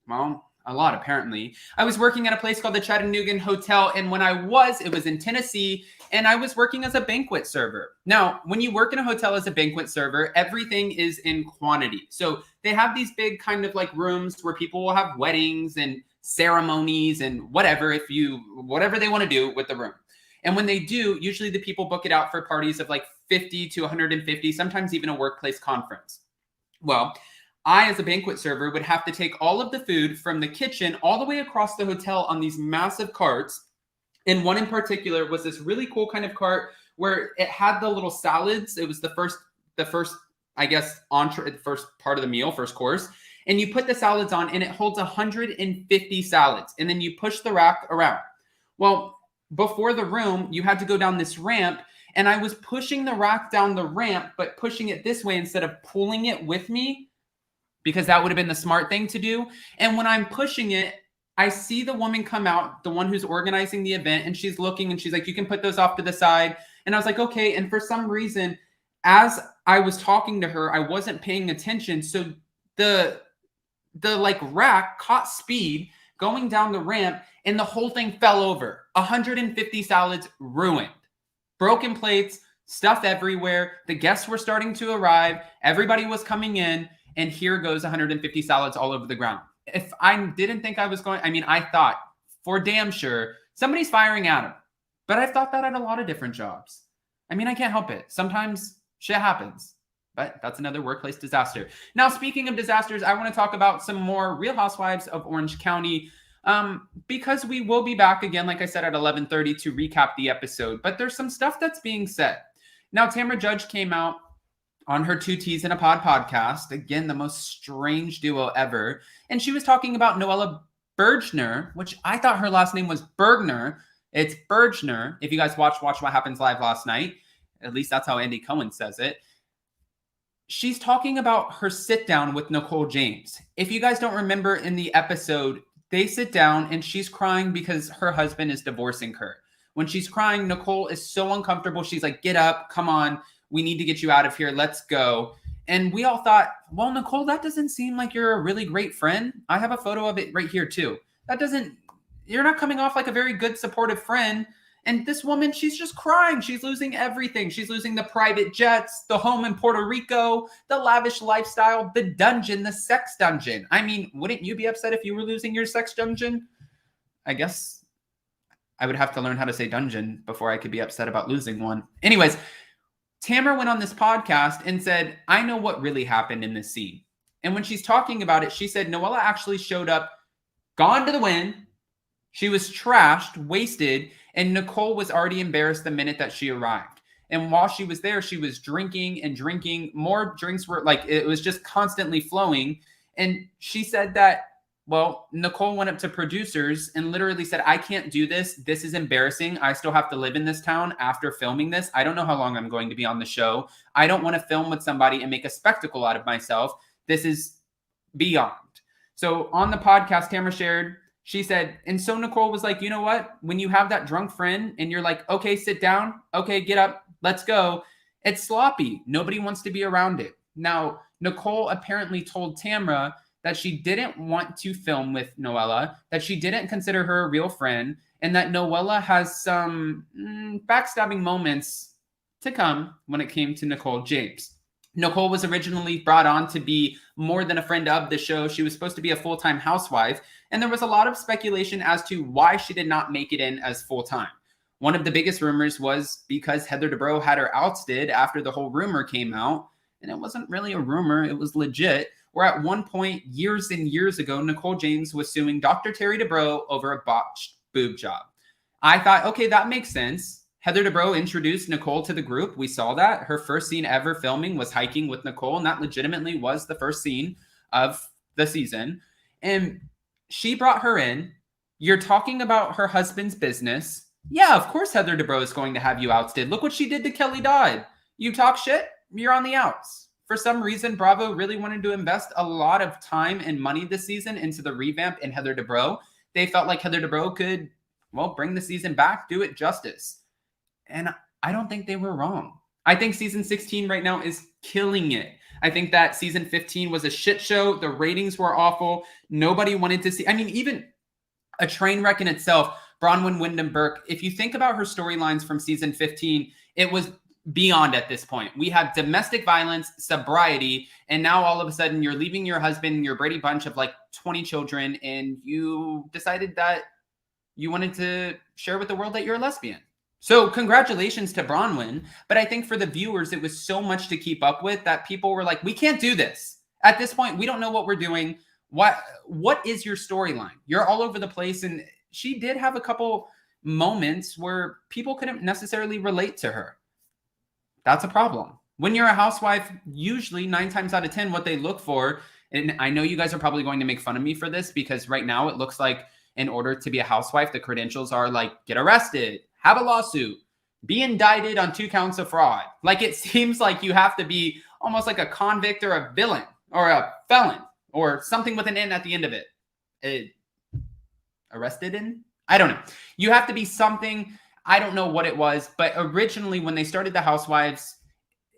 Well, a lot, apparently. I was working at a place called the Chattanooga Hotel, and when it was in Tennessee, and I was working as a banquet server. Now, when you work in a hotel as a banquet server, everything is in quantity. So they have these big kind of like rooms where people will have weddings and ceremonies and whatever they want to do with the room. And when they do, usually the people book it out for parties of like 50 to 150, sometimes even a workplace conference. Well, I, as a banquet server, would have to take all of the food from the kitchen all the way across the hotel on these massive carts. And one in particular was this really cool kind of cart where it had the little salads. It was the first, I guess, entree, the first part of the meal, first course. And you put the salads on and it holds 150 salads. And then you push the rack around. Well, before the room, you had to go down this ramp. And I was pushing the rack down the ramp, but pushing it this way instead of pulling it with me, because that would have been the smart thing to do. And when I'm pushing it, I see the woman come out, the one who's organizing the event, and she's looking and she's like, you can put those off to the side. And I was like, okay. And for some reason, as I was talking to her, I wasn't paying attention. So the like rack caught speed going down the ramp and the whole thing fell over. 150 salads ruined. Broken plates, stuff everywhere. The guests were starting to arrive. Everybody was coming in. And here goes 150 salads all over the ground. If I didn't think I was going, I thought for damn sure somebody's firing at him. But I've thought that at a lot of different jobs. I can't help it. Sometimes shit happens. But that's another workplace disaster. Now, speaking of disasters, I want to talk about some more Real Housewives of Orange County because we will be back again, like I said, at 11:30 to recap the episode. But there's some stuff that's being said. Now, Tamra Judge came out on her 2 T's in a Pod podcast. Again, the most strange duo ever. And she was talking about Noella Bergner, which I thought her last name was Bergner. It's Bergner. If you guys watch What Happens Live last night, at least that's how Andy Cohen says it. She's talking about her sit down with Nicole James. If you guys don't remember in the episode, they sit down and she's crying because her husband is divorcing her. When she's crying, Nicole is so uncomfortable. She's like, get up, come on. We need to get you out of here. Let's go. And we all thought, well, Nicole, that doesn't seem like you're a really great friend. I have a photo of it right here too. You're not coming off like a very good supportive friend. And this woman, she's just crying. She's losing everything. She's losing the private jets, the home in Puerto Rico, the lavish lifestyle, the dungeon, the sex dungeon. I mean, wouldn't you be upset if you were losing your sex dungeon? I guess I would have to learn how to say dungeon before I could be upset about losing one. Anyways, Tamara went on this podcast and said, I know what really happened in this scene. And when she's talking about it, she said Noella actually showed up, gone to the wind. She was trashed, wasted, and Nicole was already embarrassed the minute that she arrived. And while she was there, she was drinking and drinking. More drinks were like, it was just constantly flowing. And she said that, well, Nicole went up to producers and literally said, I can't do this. This is embarrassing. I still have to live in this town after filming this. I don't know how long I'm going to be on the show. I don't want to film with somebody and make a spectacle out of myself. This is beyond. So on the podcast, Tamara shared, she said, and so Nicole was like, you know what? When you have that drunk friend and you're like, okay, sit down. Okay, get up. Let's go. It's sloppy. Nobody wants to be around it. Now, Nicole apparently told Tamara that she didn't want to film with Noella, that she didn't consider her a real friend, and that Noella has some backstabbing moments to come when it came to Nicole James. Nicole was originally brought on to be more than a friend of the show. She was supposed to be a full-time housewife, and there was a lot of speculation as to why she did not make it in as full-time. One of the biggest rumors was because Heather Dubrow had her ousted after the whole rumor came out, and it wasn't really a rumor, it was legit, where at one point, years and years ago, Nicole James was suing Dr. Terry Dubrow over a botched boob job. I thought, okay, that makes sense. Heather Dubrow introduced Nicole to the group. We saw that. Her first scene ever filming was hiking with Nicole, and that legitimately was the first scene of the season. And she brought her in. You're talking about her husband's business. Yeah, of course Heather Dubrow is going to have you ousted. Look what she did to Kelly Dodd. You talk shit, you're on the outs. For some reason, Bravo really wanted to invest a lot of time and money this season into the revamp in Heather Dubrow. They felt like Heather Dubrow could, well, bring the season back, do it justice. And I don't think they were wrong. I think season 16 right now is killing it. I think that season 15 was a shit show. The ratings were awful. Nobody wanted to see. I mean, even a train wreck in itself, Bronwyn Wyndham Burke, if you think about her storylines from season 15, it was beyond at this point. We have domestic violence, sobriety, and now all of a sudden you're leaving your husband, your Brady Bunch of like 20 children, and you decided that you wanted to share with the world that you're a lesbian. So congratulations to Bronwyn, but I think for the viewers, it was so much to keep up with that people were like, we can't do this. At this point, we don't know what we're doing. What is your storyline? You're all over the place. And she did have a couple moments where people couldn't necessarily relate to her. That's a problem. When you're a housewife, usually 9 times out of 10, what they look for, and I know you guys are probably going to make fun of me for this because right now it looks like in order to be a housewife, the credentials are like, get arrested, have a lawsuit, be indicted on 2 counts of fraud. Like it seems like you have to be almost like a convict or a villain or a felon or something with an N at the end of it. Arrested in? I don't know. You have to be something. I don't know what it was, but originally when they started the Housewives,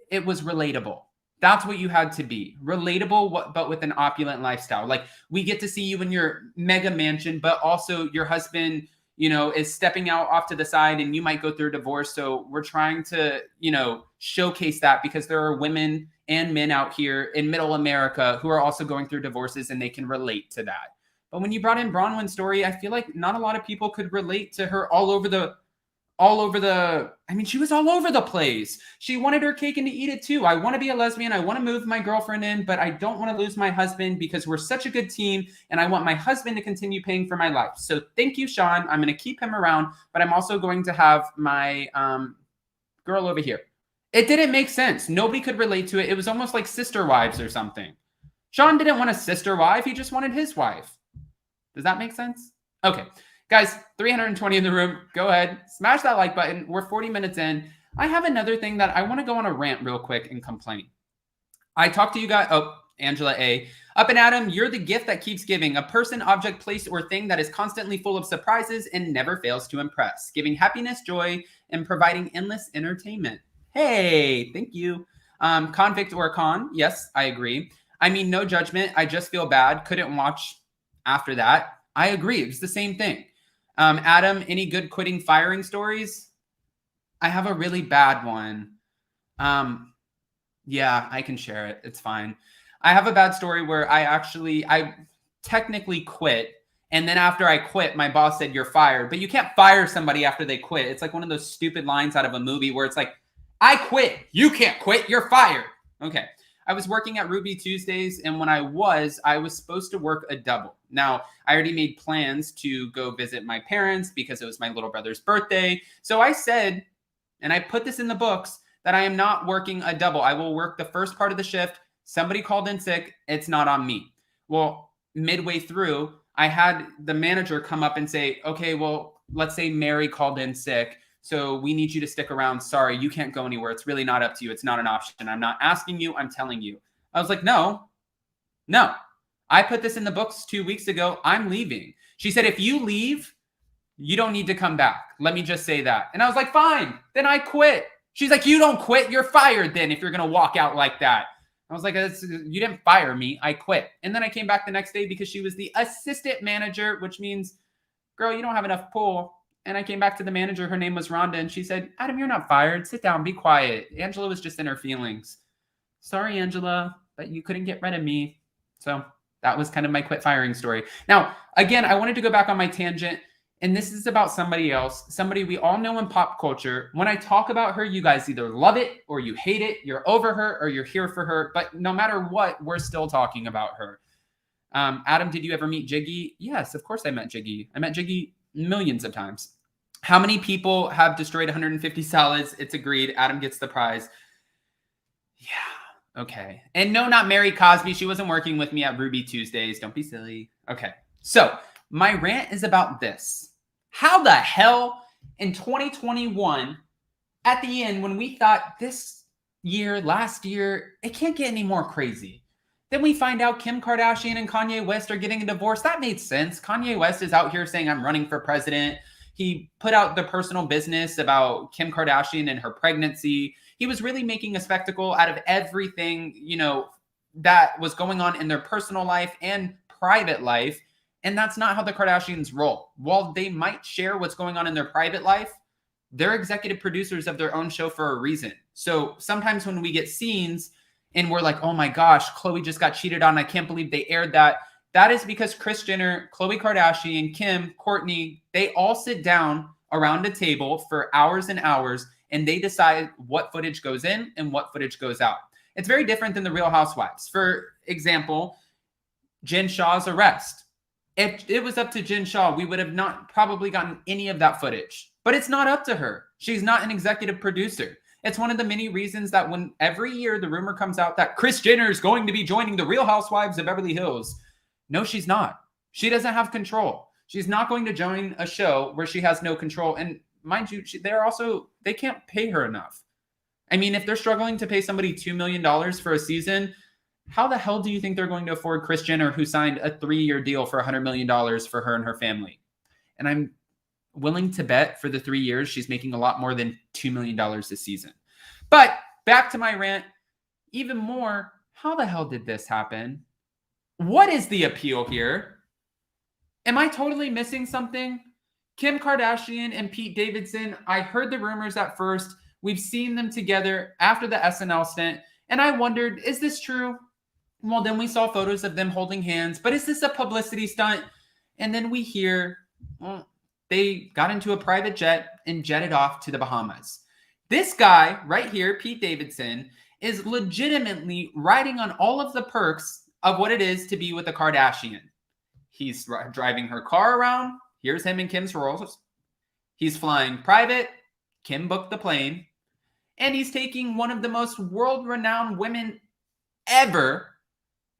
it was relatable. That's what you had to be. Relatable, but with an opulent lifestyle. Like we get to see you in your mega mansion, but also your husband, you know, is stepping out off to the side and you might go through a divorce. So we're trying to, you know, showcase that because there are women and men out here in middle America who are also going through divorces and they can relate to that. But when you brought in Bronwyn's story, I feel like not a lot of people could relate to her I mean, she was all over the place. She wanted her cake and to eat it too. I want to be a lesbian. I want to move my girlfriend in, but I don't want to lose my husband because we're such a good team and I want my husband to continue paying for my life. So thank you, Sean. I'm going to keep him around, but I'm also going to have my girl over here. It didn't make sense. Nobody could relate to it. It was almost like sister wives or something. Sean didn't want a sister wife. He just wanted his wife. Does that make sense? Okay. Guys, 320 in the room. Go ahead. Smash that like button. We're 40 minutes in. I have another thing that I want to go on a rant real quick and complain. I talked to you guys. Oh, Angela A. Up and Adam, you're the gift that keeps giving. A person, object, place, or thing that is constantly full of surprises and never fails to impress. Giving happiness, joy, and providing endless entertainment. Hey, thank you. Convict or con? Yes, I agree. I mean, no judgment. I just feel bad. Couldn't watch after that. I agree. It's the same thing. Adam, any good quitting, firing stories? I have a really bad one. Yeah, I can share it. It's fine. I have a bad story where I technically quit. And then after I quit, my boss said, you're fired. But you can't fire somebody after they quit. It's like one of those stupid lines out of a movie where it's like, I quit. You can't quit. You're fired. Okay. I was working at Ruby Tuesdays. And when I was supposed to work a double. Now, I already made plans to go visit my parents because it was my little brother's birthday. So I said, and I put this in the books, that I am not working a double. I will work the first part of the shift. Somebody called in sick. It's not on me. Well, midway through, I had the manager come up and say, okay, well, let's say Mary called in sick. So we need you to stick around. Sorry, you can't go anywhere. It's really not up to you. It's not an option. I'm not asking you. I'm telling you. I was like, no. I put this in the books 2 weeks ago. I'm leaving. She said, if you leave, you don't need to come back. Let me just say that. And I was like, fine. Then I quit. She's like, you don't quit. You're fired then if you're going to walk out like that. I was like, you didn't fire me. I quit. And then I came back the next day because she was the assistant manager, which means, girl, you don't have enough pull. And I came back to the manager. Her name was Rhonda. And she said, Adam, you're not fired. Sit down. Be quiet. Angela was just in her feelings. Sorry, Angela, but you couldn't get rid of me. So that was kind of my quit firing story. Now, again, I wanted to go back on my tangent. And this is about somebody else, somebody we all know in pop culture. When I talk about her, you guys either love it or you hate it. You're over her or you're here for her. But no matter what, we're still talking about her. Adam, did you ever meet Jiggy? Yes, of course I met Jiggy. I met Jiggy millions of times. How many people have destroyed 150 salads? It's agreed. Adam gets the prize. Yeah, okay. And no, not Mary Cosby. She wasn't working with me at Ruby Tuesdays. Don't be silly. Okay, so my rant is about this. How the hell in 2021, at the end, when we thought this year, last year, it can't get any more crazy. Then we find out Kim Kardashian and Kanye West are getting a divorce. That made sense. Kanye West is out here saying, I'm running for president. He put out the personal business about Kim Kardashian and her pregnancy. He was really making a spectacle out of everything, that was going on in their personal life and private life. And that's not how the Kardashians roll. While they might share what's going on in their private life, they're executive producers of their own show for a reason. So sometimes when we get scenes and we're like, oh my gosh, Khloe just got cheated on. I can't believe they aired that. That is because Kris Jenner, Khloe Kardashian, Kim, Kourtney, they all sit down around a table for hours and hours, and they decide what footage goes in and what footage goes out. It's very different than the Real Housewives. For example, Jen Shah's arrest. If it was up to Jen Shah, we would have not probably gotten any of that footage. But it's not up to her. She's not an executive producer. It's one of the many reasons that when every year the rumor comes out that Kris Jenner is going to be joining the Real Housewives of Beverly Hills. No, she's not. She doesn't have control. She's not going to join a show where she has no control. And mind you, they can't pay her enough. I mean, if they're struggling to pay somebody $2 million for a season, how the hell do you think they're going to afford Kris Jenner, who signed a 3-year deal for $100 million for her and her family? And I'm willing to bet for the 3 years, she's making a lot more than $2 million this season. But back to my rant, even more, how the hell did this happen? What is the appeal here? Am I totally missing something? Kim Kardashian and Pete Davidson, I heard the rumors at first. We've seen them together after the SNL stint. And I wondered, is this true? Well, then we saw photos of them holding hands. But is this a publicity stunt? And then we hear, they got into a private jet and jetted off to the Bahamas. This guy right here, Pete Davidson, is legitimately riding on all of the perks of what it is to be with a Kardashian. He's driving her car around. Here's him in Kim's Rolls. He's flying private. Kim booked the plane. And he's taking one of the most world-renowned women ever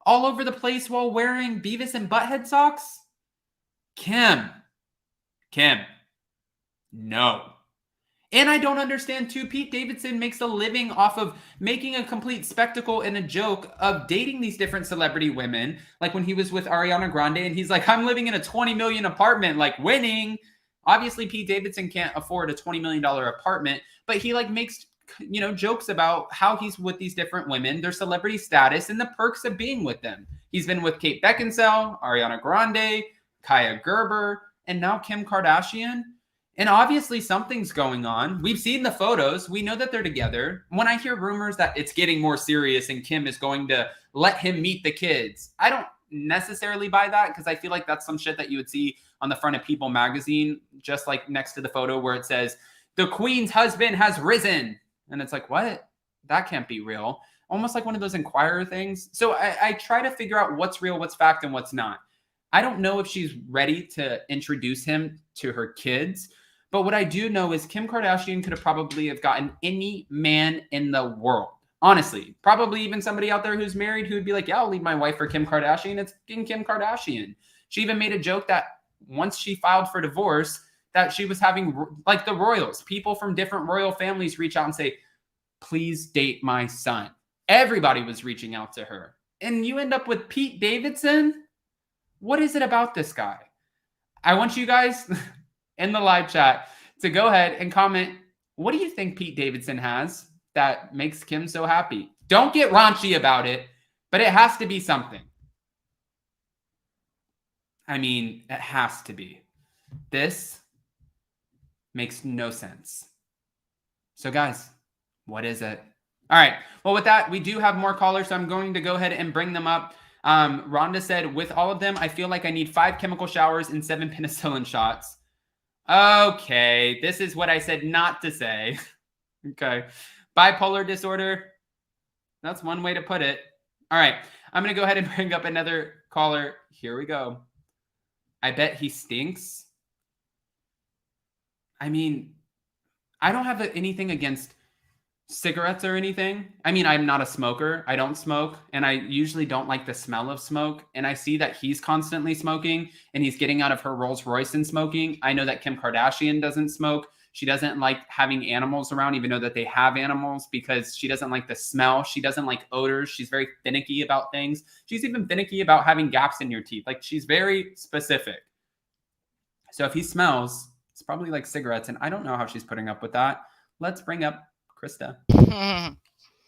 all over the place while wearing Beavis and Butthead socks? Kim. No. And I don't understand, too, Pete Davidson makes a living off of making a complete spectacle and a joke of dating these different celebrity women. Like when he was with Ariana Grande, and he's like, I'm living in a $20 million apartment, like winning. Obviously, Pete Davidson can't afford a $20 million apartment, but he makes jokes about how he's with these different women, their celebrity status, and the perks of being with them. He's been with Kate Beckinsale, Ariana Grande, Kaya Gerber, and now Kim Kardashian. And obviously something's going on. We've seen the photos. We know that they're together. When I hear rumors that it's getting more serious and Kim is going to let him meet the kids, I don't necessarily buy that, because I feel like that's some shit that you would see on the front of People magazine, just like next to the photo where it says, "The Queen's husband has risen." And it's like, what? That can't be real. Almost like one of those Inquirer things. So I try to figure out what's real, what's fact, and what's not. I don't know if she's ready to introduce him to her kids. But what I do know is Kim Kardashian could have probably have gotten any man in the world. Honestly, probably even somebody out there who's married who would be like, yeah, I'll leave my wife for Kim Kardashian. It's Kim Kardashian. She even made a joke that once she filed for divorce, that she was having, like, the royals, people from different royal families reach out and say, please date my son. Everybody was reaching out to her. And you end up with Pete Davidson? What is it about this guy? I want you guys in the live chat to go ahead and comment, what do you think Pete Davidson has that makes Kim so happy? Don't get raunchy about it, but it has to be something. I mean, it has to be. This makes no sense. So guys, what is it? All right. Well, with that, we do have more callers, so I'm going to go ahead and bring them up. Rhonda said, with all of them, I feel like I need 5 chemical showers and 7 penicillin shots. Okay, this is what I said not to say. Okay. Bipolar disorder. That's one way to put it. All right. I'm going to go ahead and bring up another caller. Here we go. I bet he stinks. I mean, I don't have anything against cigarettes or anything. I mean, I'm not a smoker. I don't smoke, and I usually don't like the smell of smoke. And I see that he's constantly smoking, and he's getting out of her Rolls Royce and smoking. I know that Kim Kardashian doesn't smoke. She doesn't like having animals around, even though that they have animals, because she doesn't like the smell. She doesn't like odors. She's very finicky about things. She's even finicky about having gaps in your teeth. Like, she's very specific. So if he smells, it's probably like cigarettes, and I don't know how she's putting up with that. Let's bring up Krista.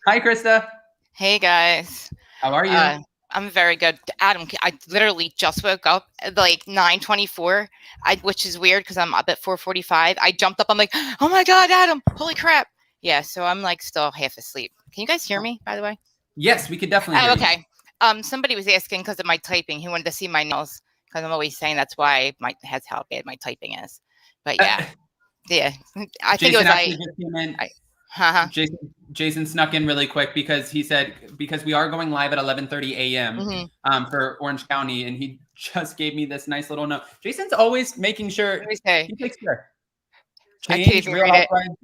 Hi, Krista. Hey, guys. How are you? I'm very good. Adam, I literally just woke up at like 9:24, which is weird because I'm up at 4:45. I jumped up. I'm like, oh my God, Adam, holy crap. Yeah, so I'm like still half asleep. Can you guys hear me, by the way? Yes, we could definitely hear okay. Somebody was asking because of my typing. He wanted to see my nails because I'm always saying that's why that's how bad my typing is. But yeah, yeah. I think it was Jason snuck in really quick because he said, because we are going live at 11:30 a.m. For Orange County, and he just gave me this nice little note. Jason's always making sure he takes care. Change Real Housewives.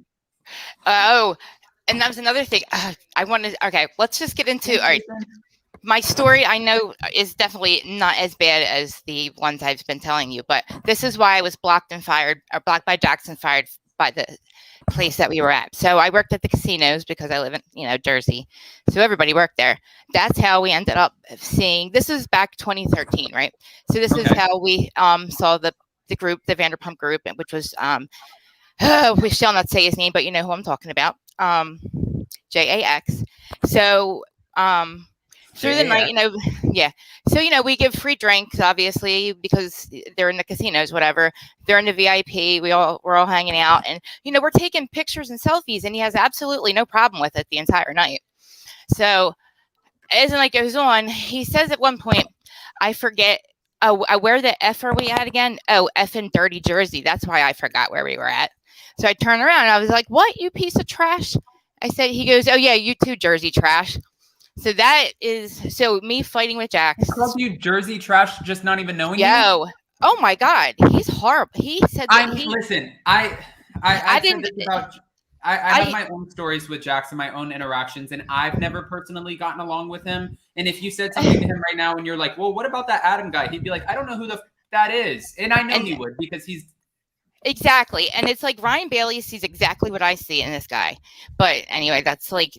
Oh, and that was another thing. I wanted. Okay, let's just get into. All right, my story I know is definitely not as bad as the ones I've been telling you, but this is why I was blocked by Jackson, fired by the place that we were at. So I worked at the casinos because I live in, Jersey. So everybody worked there. That's how we ended up seeing, this is back 2013, right? So this is how we saw the group, the Vanderpump group, which was, we shall not say his name, but you know who I'm talking about. JAX. So, through the night, yeah. So, we give free drinks, obviously, because they're in the casinos, whatever. They're in the VIP. We're all hanging out, and, we're taking pictures and selfies, and he has absolutely no problem with it the entire night. So as the night goes on, he says at one point, I forget, where the F are we at again? Oh, F in Dirty Jersey. That's why I forgot where we were at. So I turned around, and I was like, what, you piece of trash? He goes, oh, yeah, you too, Jersey trash. So me fighting with Jax. He called you Jersey trash, just not even knowing you? Oh my God, he's horrible. He said that listen, I have my own stories with Jax and my own interactions, and I've never personally gotten along with him. And if you said something to him right now and you're like, well, what about that Adam guy? He'd be like, I don't know who that is. And I know he would, because he's exactly. And it's like Ryan Bailey sees exactly what I see in this guy. But anyway, that's like,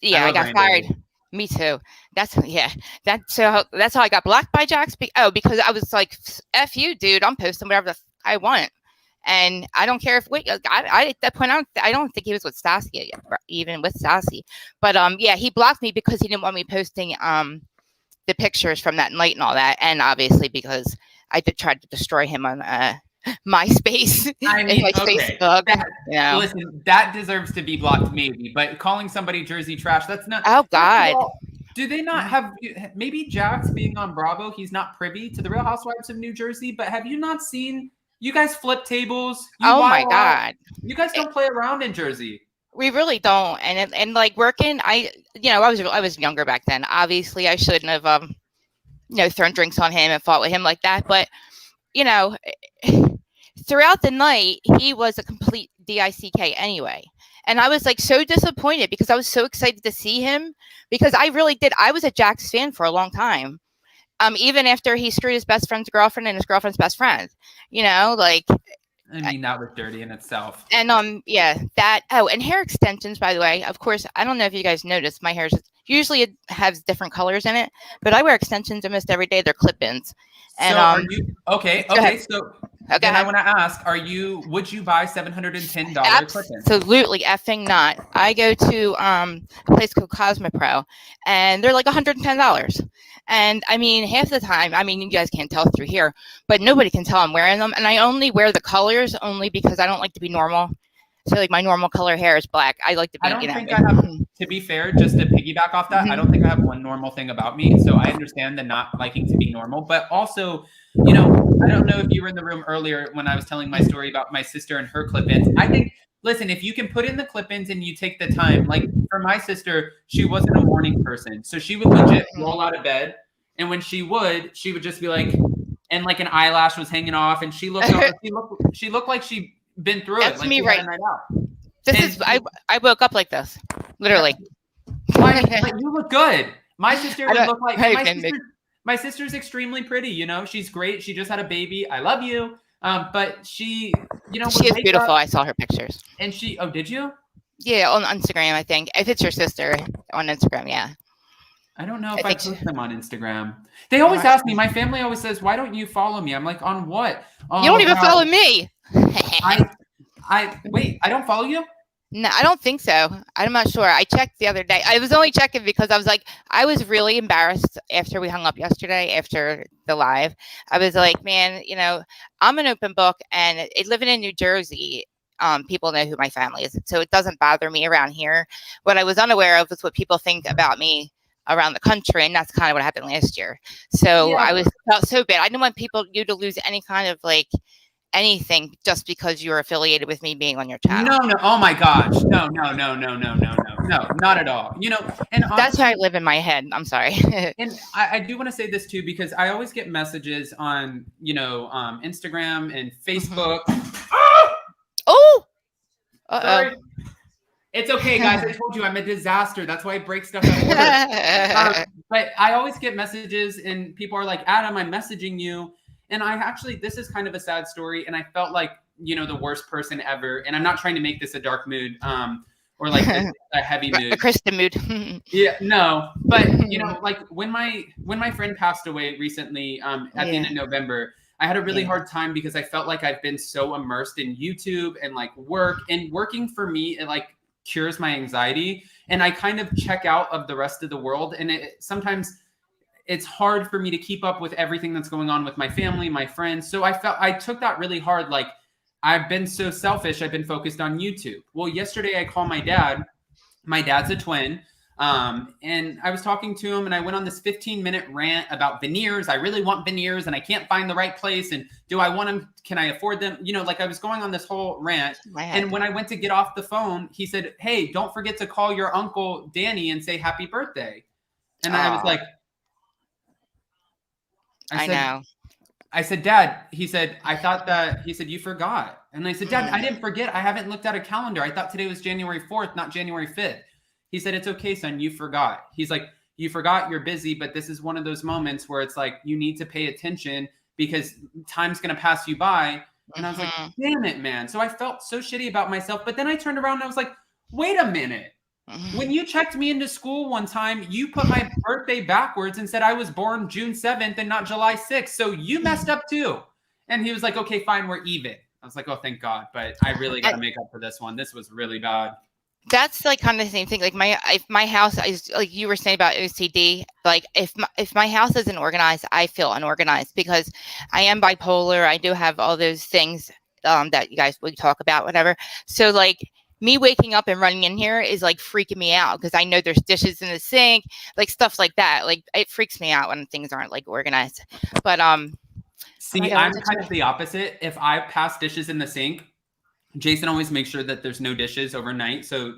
I got fired. Bailey. Me too. That's how I got blocked by Jax. Because I was like, F you, dude. I'm posting whatever I want. And I don't care if I at that point I don't think he was with Stassi even with Stassi, but yeah, he blocked me because he didn't want me posting the pictures from that night and all that, and obviously because I did try to destroy him on MySpace. I and mean, like okay. Facebook. Listen, that deserves to be blocked, maybe. But calling somebody Jersey trash, that's not. Oh God. Do they not have maybe Jax being on Bravo? He's not privy to the Real Housewives of New Jersey. But have you not seen? You guys flip tables. Oh my God. You guys don't play around in Jersey. We really don't. And like working, I was younger back then. Obviously, I shouldn't have thrown drinks on him and fought with him like that. But throughout the night, he was a complete DICK anyway. And I was like so disappointed because I was so excited to see him because I really did. I was a Jax fan for a long time. Even after he screwed his best friend's girlfriend and his girlfriend's best friend, like. I mean, that was dirty in itself. And yeah, that. Oh, and hair extensions, by the way. Of course, I don't know if you guys noticed, my hair usually it has different colors in it, but I wear extensions almost every day. They're clip-ins. And so are you okay? So okay. Then I want to ask: would you buy $710 clip-ins? Absolutely effing not. I go to a place called Cosmopro, and they're like $110. And I mean, half the time, I mean, you guys can't tell through here, but nobody can tell I'm wearing them. And I only wear the colors only because I don't like to be normal. So like my normal color hair is black. I like to be. I don't think I have. To be fair, just to piggyback off that, I don't think I have one normal thing about me. So I understand the not liking to be normal, but also, I don't know if you were in the room earlier when I was telling my story about my sister and her clip-ins. I think, listen, if you can put in the clip-ins and you take the time, like for my sister, she wasn't a morning person, so she would legit roll out of bed, and when she would just be like, and like an eyelash was hanging off, and she looked like she'd been through That's it. Like me right now. I woke up like this, literally. Like, you look good. My sister would look like my sister's extremely pretty. She's great. She just had a baby. I love you. But she, she is beautiful. I saw her pictures. And did you? Yeah, on Instagram, I think. If it's your sister on Instagram, yeah. I don't know if I post them on Instagram. They always ask me. My family always says, "Why don't you follow me?" I'm like, "On what?" Oh, you don't even follow me. Wait. I don't follow you. No, I don't think so. I'm not sure. I checked the other day. I was only checking because I was like, I was really embarrassed after we hung up yesterday, after the live. I was like, man, I'm an open book, and living in New Jersey, people know who my family is. So it doesn't bother me around here. What I was unaware of is what people think about me around the country. And that's kind of what happened last year. So yeah. I felt so bad. I didn't want you to lose any kind of anything just because you're affiliated with me being on your channel. No. Oh my gosh. No, not at all. And honestly, that's how I live in my head. I'm sorry. And I do want to say this too, because I always get messages on, Instagram and Facebook. Oh, sorry. It's okay, guys. I told you I'm a disaster. That's why I break stuff out of order. But I always get messages and people are like, Adam, I'm messaging you. And this is kind of a sad story. And I felt like, the worst person ever. And I'm not trying to make this a dark mood or like a heavy mood. A Kristen mood. Yeah, no. But, when my friend passed away recently at the end of November, I had a really hard time because I felt like I've been so immersed in YouTube and work. And working for me, it cures my anxiety. And I kind of check out of the rest of the world. And sometimes it's hard for me to keep up with everything that's going on with my family, my friends. So I took that really hard. I've been so selfish. I've been focused on YouTube. Well, yesterday I called my dad. My dad's a twin. And I was talking to him and I went on this 15-minute rant about veneers. I really want veneers and I can't find the right place. And do I want them? Can I afford them? I was going on this whole rant. And when I went to get off the phone, he said, hey, don't forget to call your uncle Danny and say happy birthday. And I was like, I said, Dad, he said, you forgot. And I said, Dad, I didn't forget. I haven't looked at a calendar. I thought today was January 4th, not January 5th. He said, it's okay, son. You forgot. He's like, you forgot, you're busy, but this is one of those moments where it's you need to pay attention because time's going to pass you by. And I was like, damn it, man. So I felt so shitty about myself. But then I turned around and I was like, wait a minute. When you checked me into school one time, you put my birthday backwards and said I was born June 7th and not July 6th. So you messed up too. And he was like, okay, fine, we're even. I was like, oh, thank God. But I really got to make up for this one. This was really bad. That's like kind of the same thing. Like if my house is like you were saying about OCD, like if my house isn't organized, I feel unorganized because I am bipolar. I do have all those things that you guys would talk about, whatever. So like me waking up and running in here is like freaking me out because I know there's dishes in the sink, like stuff like that. Like it freaks me out when things aren't like organized. But see, I'm kind of the opposite. If I pass dishes in the sink, Jason always makes sure that there's no dishes overnight. So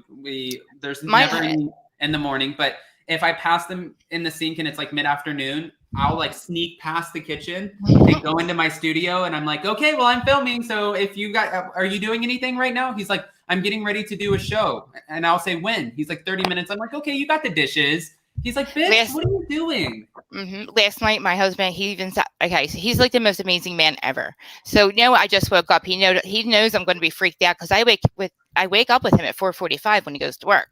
there's never any in the morning. But if I pass them in the sink and it's like mid-afternoon, I'll like sneak past the kitchen and go into my studio. And I'm like, okay, well, I'm filming. So if you got, are you doing anything right now? He's like, I'm getting ready to do a show. And I'll say, when? He's like, 30 minutes. I'm like, okay, you got the dishes. He's like, bitch, what are you doing? Last night, my husband, he even said, okay, so he's like the most amazing man ever. So, I just woke up. He knows I'm going to be freaked out because I wake up with him at 4:45 when he goes to work.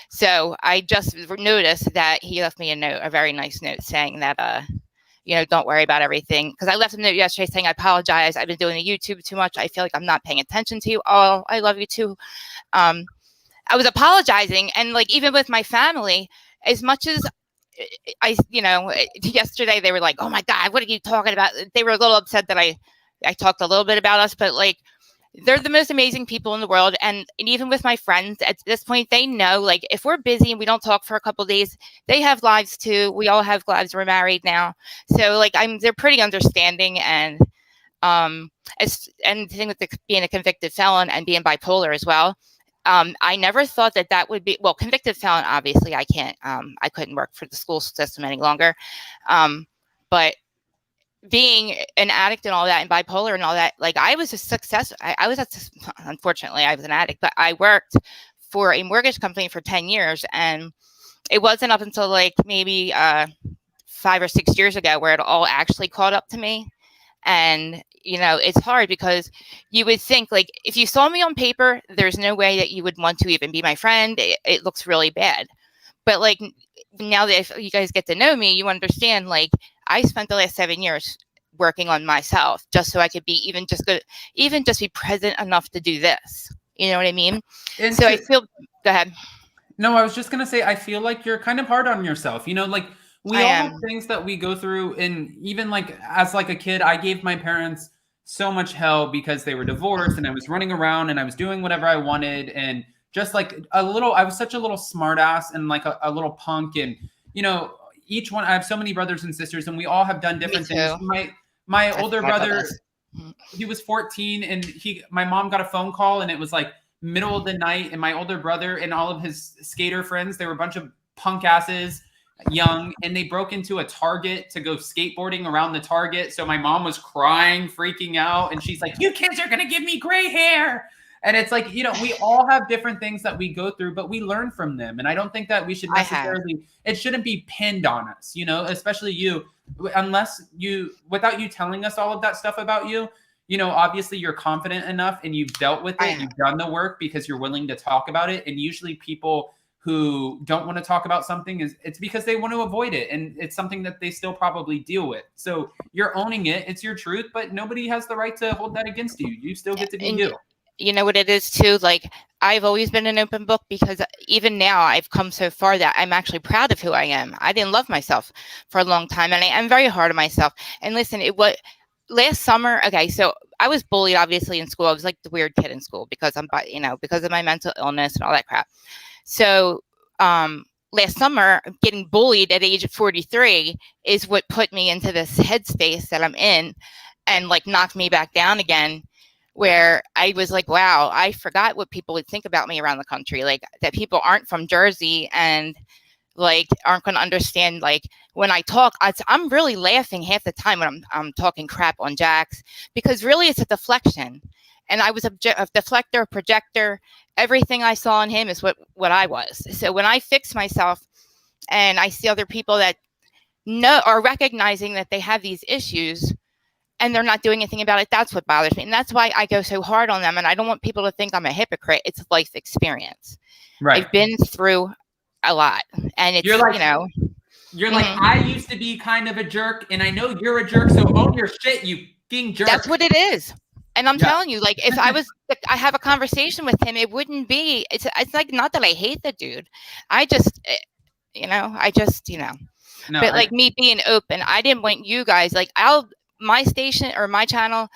So I just noticed that he left me a very nice note saying that, don't worry about everything. Because I left him a note yesterday saying, I apologize. I've been doing the YouTube too much. I feel like I'm not paying attention to you. Oh, I love you too. I was apologizing. And like, even with my family, as much as yesterday they were like, oh my God, what are you talking about? They were a little upset that I talked a little bit about us, but like, they're the most amazing people in the world. And even with my friends at this point, they know, like, if we're busy and we don't talk for a couple of days, they have lives too. We all have lives. We're married now. So like, they're pretty understanding. And, and the thing with being a convicted felon and being bipolar as well. I never thought that would be, well, convicted felon, obviously I couldn't work for the school system any longer. But being an addict and all that and bipolar and all that, like I was a success. Unfortunately I was an addict, but I worked for a mortgage company for 10 years. And it wasn't up until like maybe 5 or 6 years ago where it all actually caught up to me. And, it's hard because you would think like, if you saw me on paper, there's no way that you would want to even be my friend. It looks really bad. But like now that you guys get to know me, you understand, like I spent the last 7 years working on myself just so I could be even just be present enough to do this. You know what I mean? And so I feel, go ahead. No, I was just going to say, I feel like you're kind of hard on yourself, like we all have things that we go through. And even like, as like a kid, I gave my parents so much hell because they were divorced and I was running around and I was doing whatever I wanted. And just like I was such a little smart ass and like a little punk. And, each one, I have so many brothers and sisters and we all have done different things. My older brother, he was 14 and my mom got a phone call and it was like middle of the night. And my older brother and all of his skater friends, they were a bunch of punk asses, young, and they broke into a Target to go skateboarding around the Target. So my mom was crying, freaking out. And she's like, you kids are going to give me gray hair. And it's like, we all have different things that we go through, but we learn from them. And I don't think that we should necessarily, it shouldn't be pinned on us, especially you, without you telling us all of that stuff about you, obviously you're confident enough and you've dealt with it. You've done the work because you're willing to talk about it. And usually people who don't want to talk about something it's because they want to avoid it. And it's something that they still probably deal with. So you're owning it. It's your truth, but nobody has the right to hold that against you. You still get to be you. You know what it is too? Like I've always been an open book because even now I've come so far that I'm actually proud of who I am. I didn't love myself for a long time and I am very hard on myself. And listen, last summer, okay, so I was bullied obviously in school. I was like the weird kid in school because because of my mental illness and all that crap. So last summer, getting bullied at age of 43 is what put me into this headspace that I'm in and like knocked me back down again, where I was like, wow, I forgot what people would think about me around the country. Like that people aren't from Jersey and like aren't going to understand. Like when I talk, I'm really laughing half the time when I'm talking crap on Jax because really it's a deflection. And I was a deflector, projector. Everything I saw in him is what I was. So when I fix myself and I see other people that are recognizing that they have these issues and they're not doing anything about it, that's what bothers me. And that's why I go so hard on them. And I don't want people to think I'm a hypocrite. It's a life experience. Right. I've been through a lot. And it's, you're like, I used to be kind of a jerk and I know you're a jerk. So own your shit, you fucking jerk. That's what it is. And I'm telling you, like, if I have a conversation with him, it wouldn't be, it's like, not that I hate the dude. I just, No, but like me being open, I didn't want you guys, like, my station or my channel,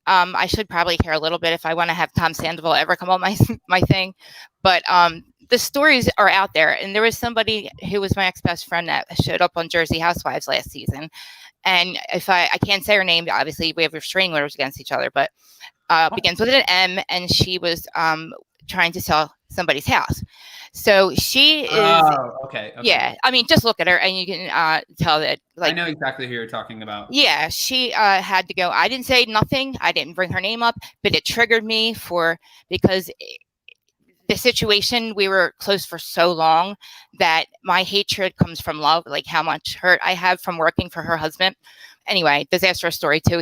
I should probably care a little bit if I want to have Tom Sandoval ever come on my thing. But the stories are out there. And there was somebody who was my ex-best friend that showed up on Jersey Housewives last season. And if I can't say her name, obviously we have restraining orders against each other, but begins with an M, and she was trying to sell somebody's house. So she is. Oh, okay. Yeah, I mean, just look at her, and you can tell that. Like, I know exactly who you're talking about. Yeah, she had to go. I didn't say nothing. I didn't bring her name up, but it triggered me because the situation, we were close for so long that my hatred comes from love, like how much hurt I have from working for her husband. Anyway, disastrous story too.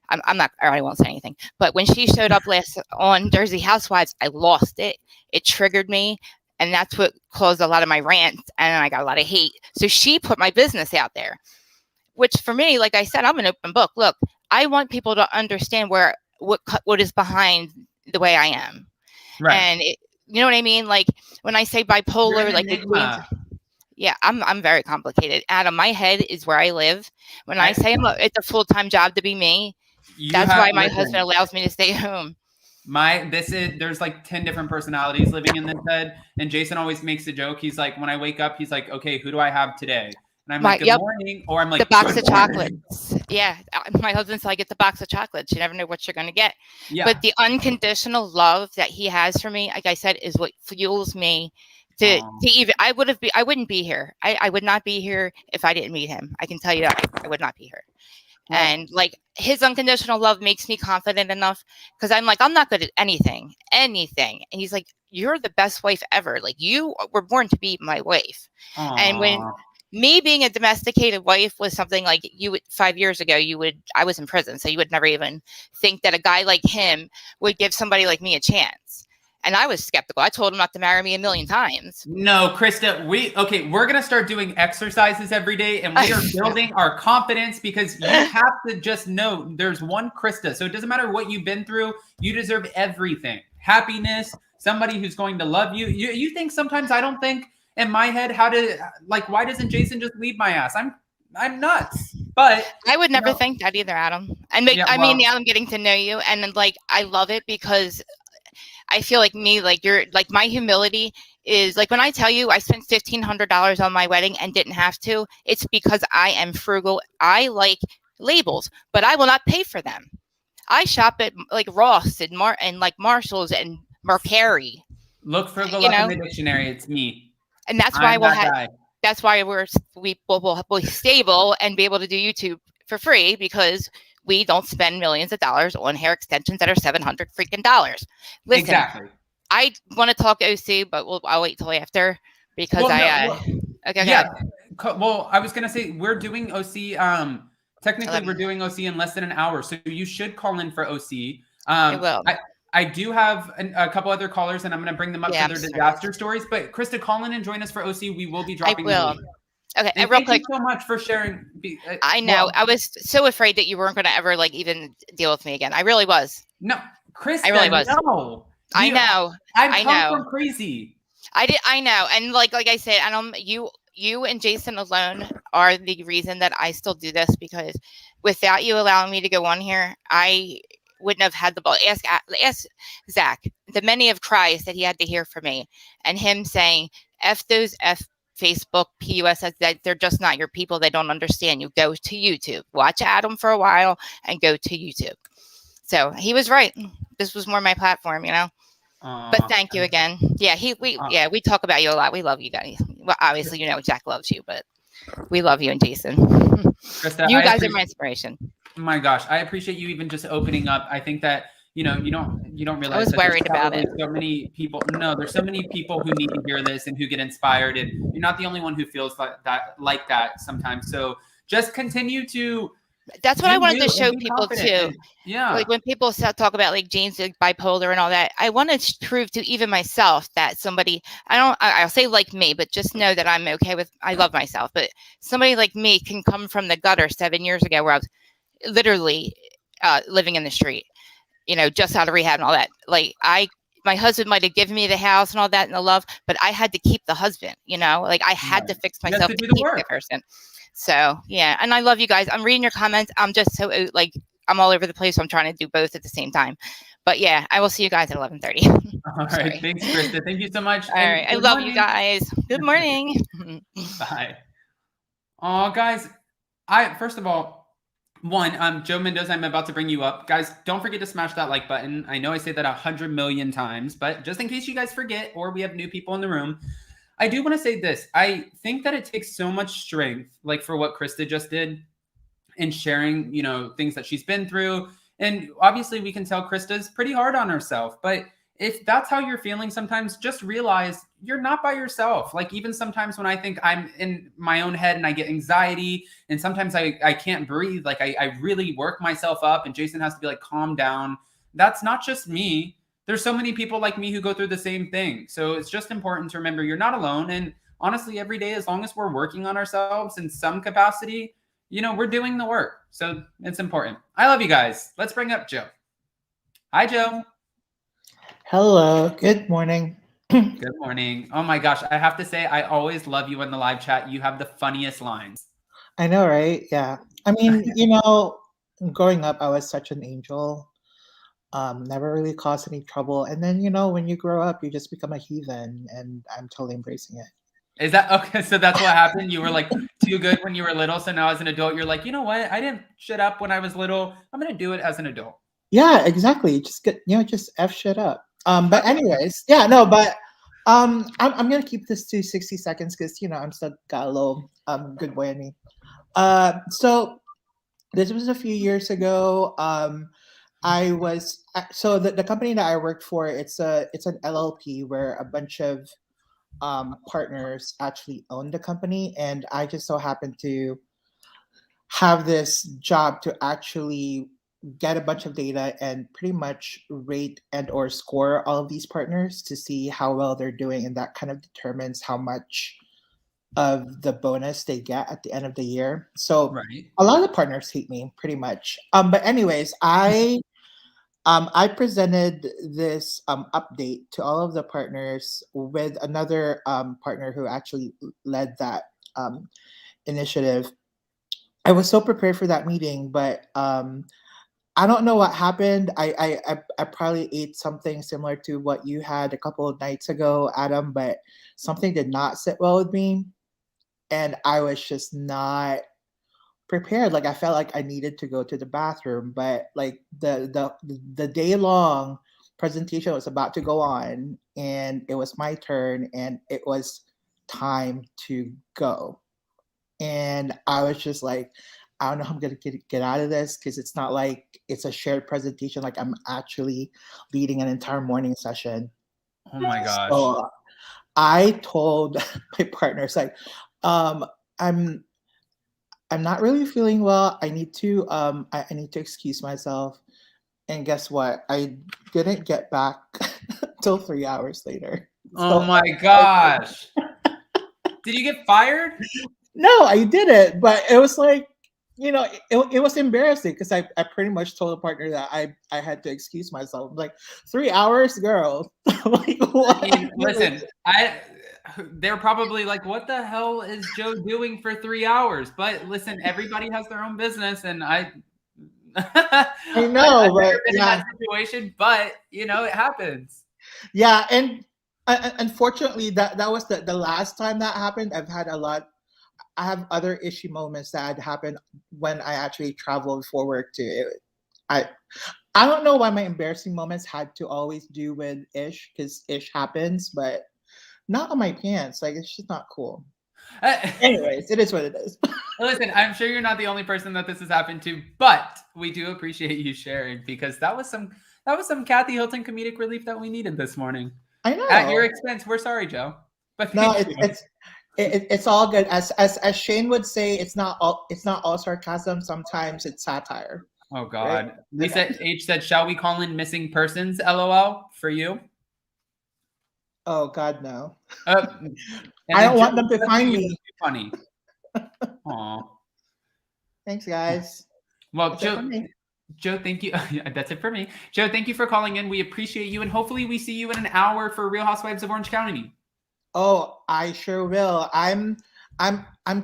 I won't say anything. But when she showed up last on Jersey Housewives, I lost it. It triggered me. And that's what caused a lot of my rants. And I got a lot of hate. So she put my business out there, which for me, like I said, I'm an open book. Look, I want people to understand what is behind the way I am. Right. And you know what I mean? Like when I say bipolar, like it means, yeah, I'm very complicated. Adam, my head is where I live. When I say it's a full-time job to be me, that's why my husband allows me to stay home. There's like 10 different personalities living in this head. And Jason always makes a joke. He's like, when I wake up, he's like, okay, who do I have today? And I'm like, good morning. Or I'm like, the box of chocolates. Yeah. My husband's like, it's a box of chocolates. You never know what you're going to get. Yeah. But the unconditional love that he has for me, like I said, is what fuels me to even, I wouldn't be here. I would not be here if I didn't meet him. I can tell you that I would not be here. And like his unconditional love makes me confident enough because I'm like, I'm not good at anything. And he's like, you're the best wife ever. Like you were born to be my wife. Aww. And when me being a domesticated wife was something like 5 years ago, I was in prison. So you would never even think that a guy like him would give somebody like me a chance. And I was skeptical. I told him not to marry me 1,000,000 times. No, Krista, we're going to start doing exercises every day and we are building our confidence because you have to just know there's one Krista. So it doesn't matter what you've been through. You deserve everything. Happiness, somebody who's going to love you. You think sometimes I don't think in my head why doesn't Jason just leave my ass? I'm nuts. But I would never think that either, Adam. And now I'm getting to know you and like I love it because I feel like you're like my humility is like when I tell you I spent $1,500 on my wedding and didn't have to, it's because I am frugal. I like labels, but I will not pay for them. I shop at like Ross and like Marshall's and Mercari. Look frugal up in the dictionary. It's me. And that's why that's why we will be stable and be able to do YouTube for free because we don't spend millions of dollars on hair extensions that are $700 freaking dollars. Listen, exactly. I want to talk OC, but I'll wait till after because okay. Yeah. Well, I was gonna say we're doing OC. Technically, we're doing OC in less than an hour, so you should call in for OC. I will. I do have a couple other callers, and I'm going to bring them up for their disaster stories. But Krista, call in and join us for OC. We will be dropping. I will. Okay, and real quick. Thank you so much for sharing. I know. I was so afraid that you weren't going to ever even deal with me again. I really was. No, Krista. I really was. No. I know. I know. From crazy. I know. And like I said, I don't. You and Jason alone are the reason that I still do this because without you allowing me to go on here, I wouldn't have had the ball. Ask Zach. The many of cries that he had to hear from me, and him saying, "F those Facebook, PUS, that they're just not your people. They don't understand you. Go to YouTube. Watch Adam for a while and go to YouTube." So he was right. This was more my platform, But thank you again. Yeah, we talk about you a lot. We love you guys. Well, obviously, Jack loves you, but we love you and Jason. Krista, you guys are my inspiration. My gosh, I appreciate you even just opening up. I think that you don't realize. I was worried about it. So many people. No, there's so many people who need to hear this and who get inspired, and you're not the only one who feels like that sometimes. So just continue to. That's what I wanted to show people too. Yeah. Like when people talk about like Jane's like bipolar and all that, I wanted to prove to even myself that somebody, I'll say like me, but just know that I'm okay with, I love myself, but somebody like me can come from the gutter 7 years ago where I was literally living in the street. just out of rehab and all that. Like my husband might have given me the house and all that and the love, but I had to keep the husband, like I had to fix myself to keep the person. So yeah. And I love you guys. I'm reading your comments. I'm just so like, I'm all over the place. So I'm trying to do both at the same time. But yeah, I will see you guys at 11:30. All right. Thanks, Krista. Thank you so much. All right. I love you guys. Good morning. Bye. Oh, guys. First of all, Joe Mendoza, I'm about to bring you up. Guys, don't forget to smash that like button. I know I say that 100 million times, but just in case you guys forget or we have new people in the room, I do want to say this. I think that it takes so much strength, like for what Krista just did in sharing, things that she's been through. And obviously we can tell Krista's pretty hard on herself, but if that's how you're feeling sometimes, just realize you're not by yourself. Like even sometimes when I think I'm in my own head and I get anxiety and sometimes I can't breathe, like I really work myself up and Jason has to be like, calm down. That's not just me. There's so many people like me who go through the same thing. So it's just important to remember you're not alone. And honestly, every day, as long as we're working on ourselves in some capacity, we're doing the work. So it's important. I love you guys. Let's bring up Joe. Hi, Joe. Hello. Good morning. Good morning. Oh my gosh. I have to say, I always love you in the live chat. You have the funniest lines. I know, right? Yeah. I mean, growing up, I was such an angel. Never really caused any trouble. And then, when you grow up, you just become a heathen, and I'm totally embracing it. Is that okay? So that's what happened. You were like too good when you were little. So now as an adult, you're like, you know what? I didn't shut up when I was little. I'm going to do it as an adult. Yeah, exactly. Just just F shit up. But anyways, yeah, no, but I'm gonna keep this to 60 seconds because I'm still got a little good boy in me. So this was a few years ago. I was so the company that I worked for, it's an LLP where a bunch of partners actually own the company, and I just so happened to have this job to actually get a bunch of data and pretty much rate and or score all of these partners to see how well they're doing, and that kind of determines how much of the bonus they get at the end of the year. So a lot of the partners hate me pretty much. But anyways, I presented this update to all of the partners with another partner who actually led that initiative. I was so prepared for that meeting, but I don't know what happened. I probably ate something similar to what you had a couple of nights ago, Adam, but something did not sit well with me. And I was just not prepared. Like I felt like I needed to go to the bathroom, but like the day long presentation was about to go on and it was my turn and it was time to go. And I was just like, I don't know how I'm going to get out of this because it's not like it's a shared presentation. Like I'm actually leading an entire morning session. Oh my gosh. So I told my partners like, I'm not really feeling well. I need to I need to excuse myself. And guess what? I didn't get back until 3 hours later. Oh my gosh. Did you get fired? No, I didn't. But it was like, it was embarrassing because I pretty much told a partner that I had to excuse myself. I'm like, 3 hours, girl. Like, what? I mean, listen, they're probably like, what the hell is Joe doing for 3 hours? But listen, everybody has their own business, and I know, I've but never been in that situation, but it happens. Yeah, and unfortunately, that was the last time that happened. I have other issue moments that had happened when I actually traveled for work too. I don't know why my embarrassing moments had to always do with Ish, because Ish happens, but not on my pants. Like, it's just not cool. Anyways, it is what it is. Listen, I'm sure you're not the only person that this has happened to, but we do appreciate you sharing because that was some Kathy Hilton comedic relief that we needed this morning. I know. At your expense. We're sorry, Joe. But no, it's all good. As Shane would say, it's not all sarcasm. Sometimes it's satire. Oh God. Right? Lisa H said, "Shall we call in missing persons?" LOL for you. Oh God, no. I don't want them to find me. Funny. Aw. Thanks, guys. Well, Joe, thank you. That's it for me. Joe, thank you for calling in. We appreciate you, and hopefully we see you in an hour for Real Housewives of Orange County. Oh, I sure will. I'm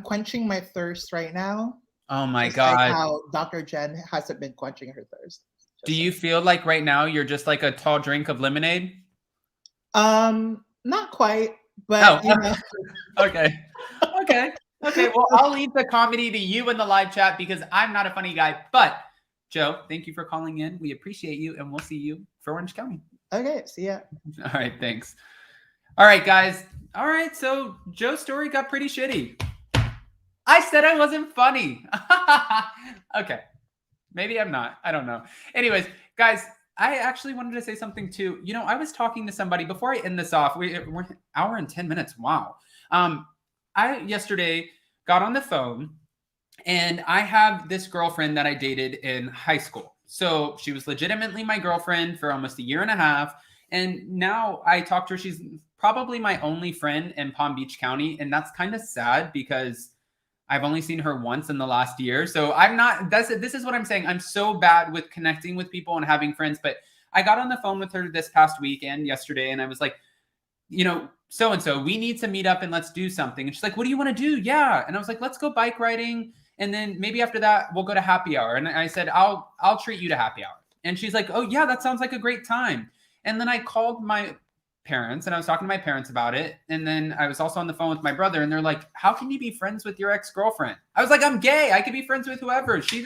quenching my thirst right now. Oh my Just God. like how Dr. Jen hasn't been quenching her thirst. Do you feel like right now you're just like a tall drink of lemonade? Not quite, but you know. Okay. Well, I'll leave the comedy to you in the live chat because I'm not a funny guy. But Joe, thank you for calling in. We appreciate you, and we'll see you for Orange County. Okay, see ya. All right, thanks. All right, guys. All right, so Joe's story got pretty shitty. I said I wasn't funny. Okay. Maybe I'm not. I don't know. Anyways, guys, I actually wanted to say something too. You know, I was talking to somebody before I end this off. We're an hour and 10 minutes. Wow. I yesterday got on the phone and I have this girlfriend that I dated in high school. So she was legitimately my girlfriend for almost a year and a half. And now I talk to her. She's probably my only friend in Palm Beach County. And that's kind of sad because I've only seen her once in the last year. So this is what I'm saying. I'm so bad with connecting with people and having friends. But I got on the phone with her this past weekend yesterday. And I was like, you know, so-and-so, we need to meet up and let's do something. And she's like, what do you want to do? Yeah. And I was like, let's go bike riding. And then maybe after that, we'll go to happy hour. And I said, I'll treat you to happy hour. And she's like, oh yeah, that sounds like a great time. And then I called my parents and I was talking to my parents about it. And then I was also on the phone with my brother and they're like, how can you be friends with your ex-girlfriend? I was like, I'm gay. I could be friends with whoever. She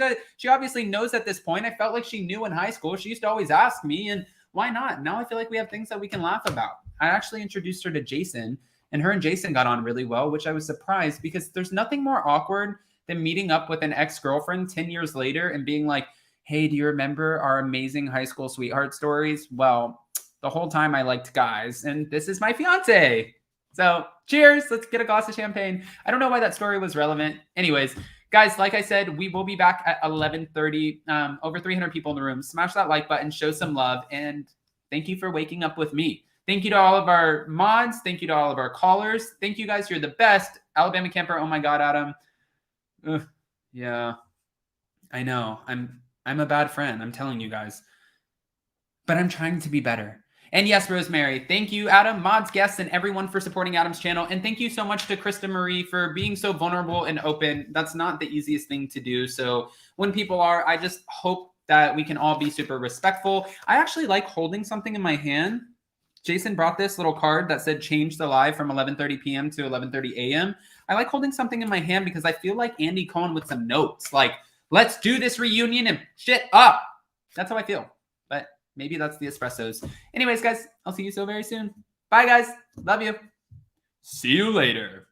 obviously knows at this point. I felt like she knew in high school. She used to always ask me, and why not? Now I feel like we have things that we can laugh about. I actually introduced her to Jason, and her and Jason got on really well, which I was surprised because there's nothing more awkward than meeting up with an ex-girlfriend 10 years later and being like, hey, do you remember our amazing high school sweetheart stories? Well, the whole time I liked guys, and this is my fiance. So cheers. Let's get a glass of champagne. I don't know why that story was relevant. Anyways, guys, like I said, we will be back at 11:30. Over 300 people in the room. Smash that like button, show some love, and thank you for waking up with me. Thank you to all of our mods. Thank you to all of our callers. Thank you guys. You're the best. Alabama Camper. Oh my God, Adam. Ugh, yeah, I know. I'm a bad friend. I'm telling you guys, but I'm trying to be better. And yes, Rosemary, thank you, Adam, mods, guests, and everyone for supporting Adam's channel. And thank you so much to Krista Marie for being so vulnerable and open. That's not the easiest thing to do. So when people are, I just hope that we can all be super respectful. I actually like holding something in my hand. Jason brought this little card that said change the live from 11:30 p.m. to 11:30 a.m. I like holding something in my hand because I feel like Andy Cohen with some notes. Like, let's do this reunion and shit up. That's how I feel. But maybe that's the espressos. Anyways, guys, I'll see you so very soon. Bye, guys. Love you. See you later.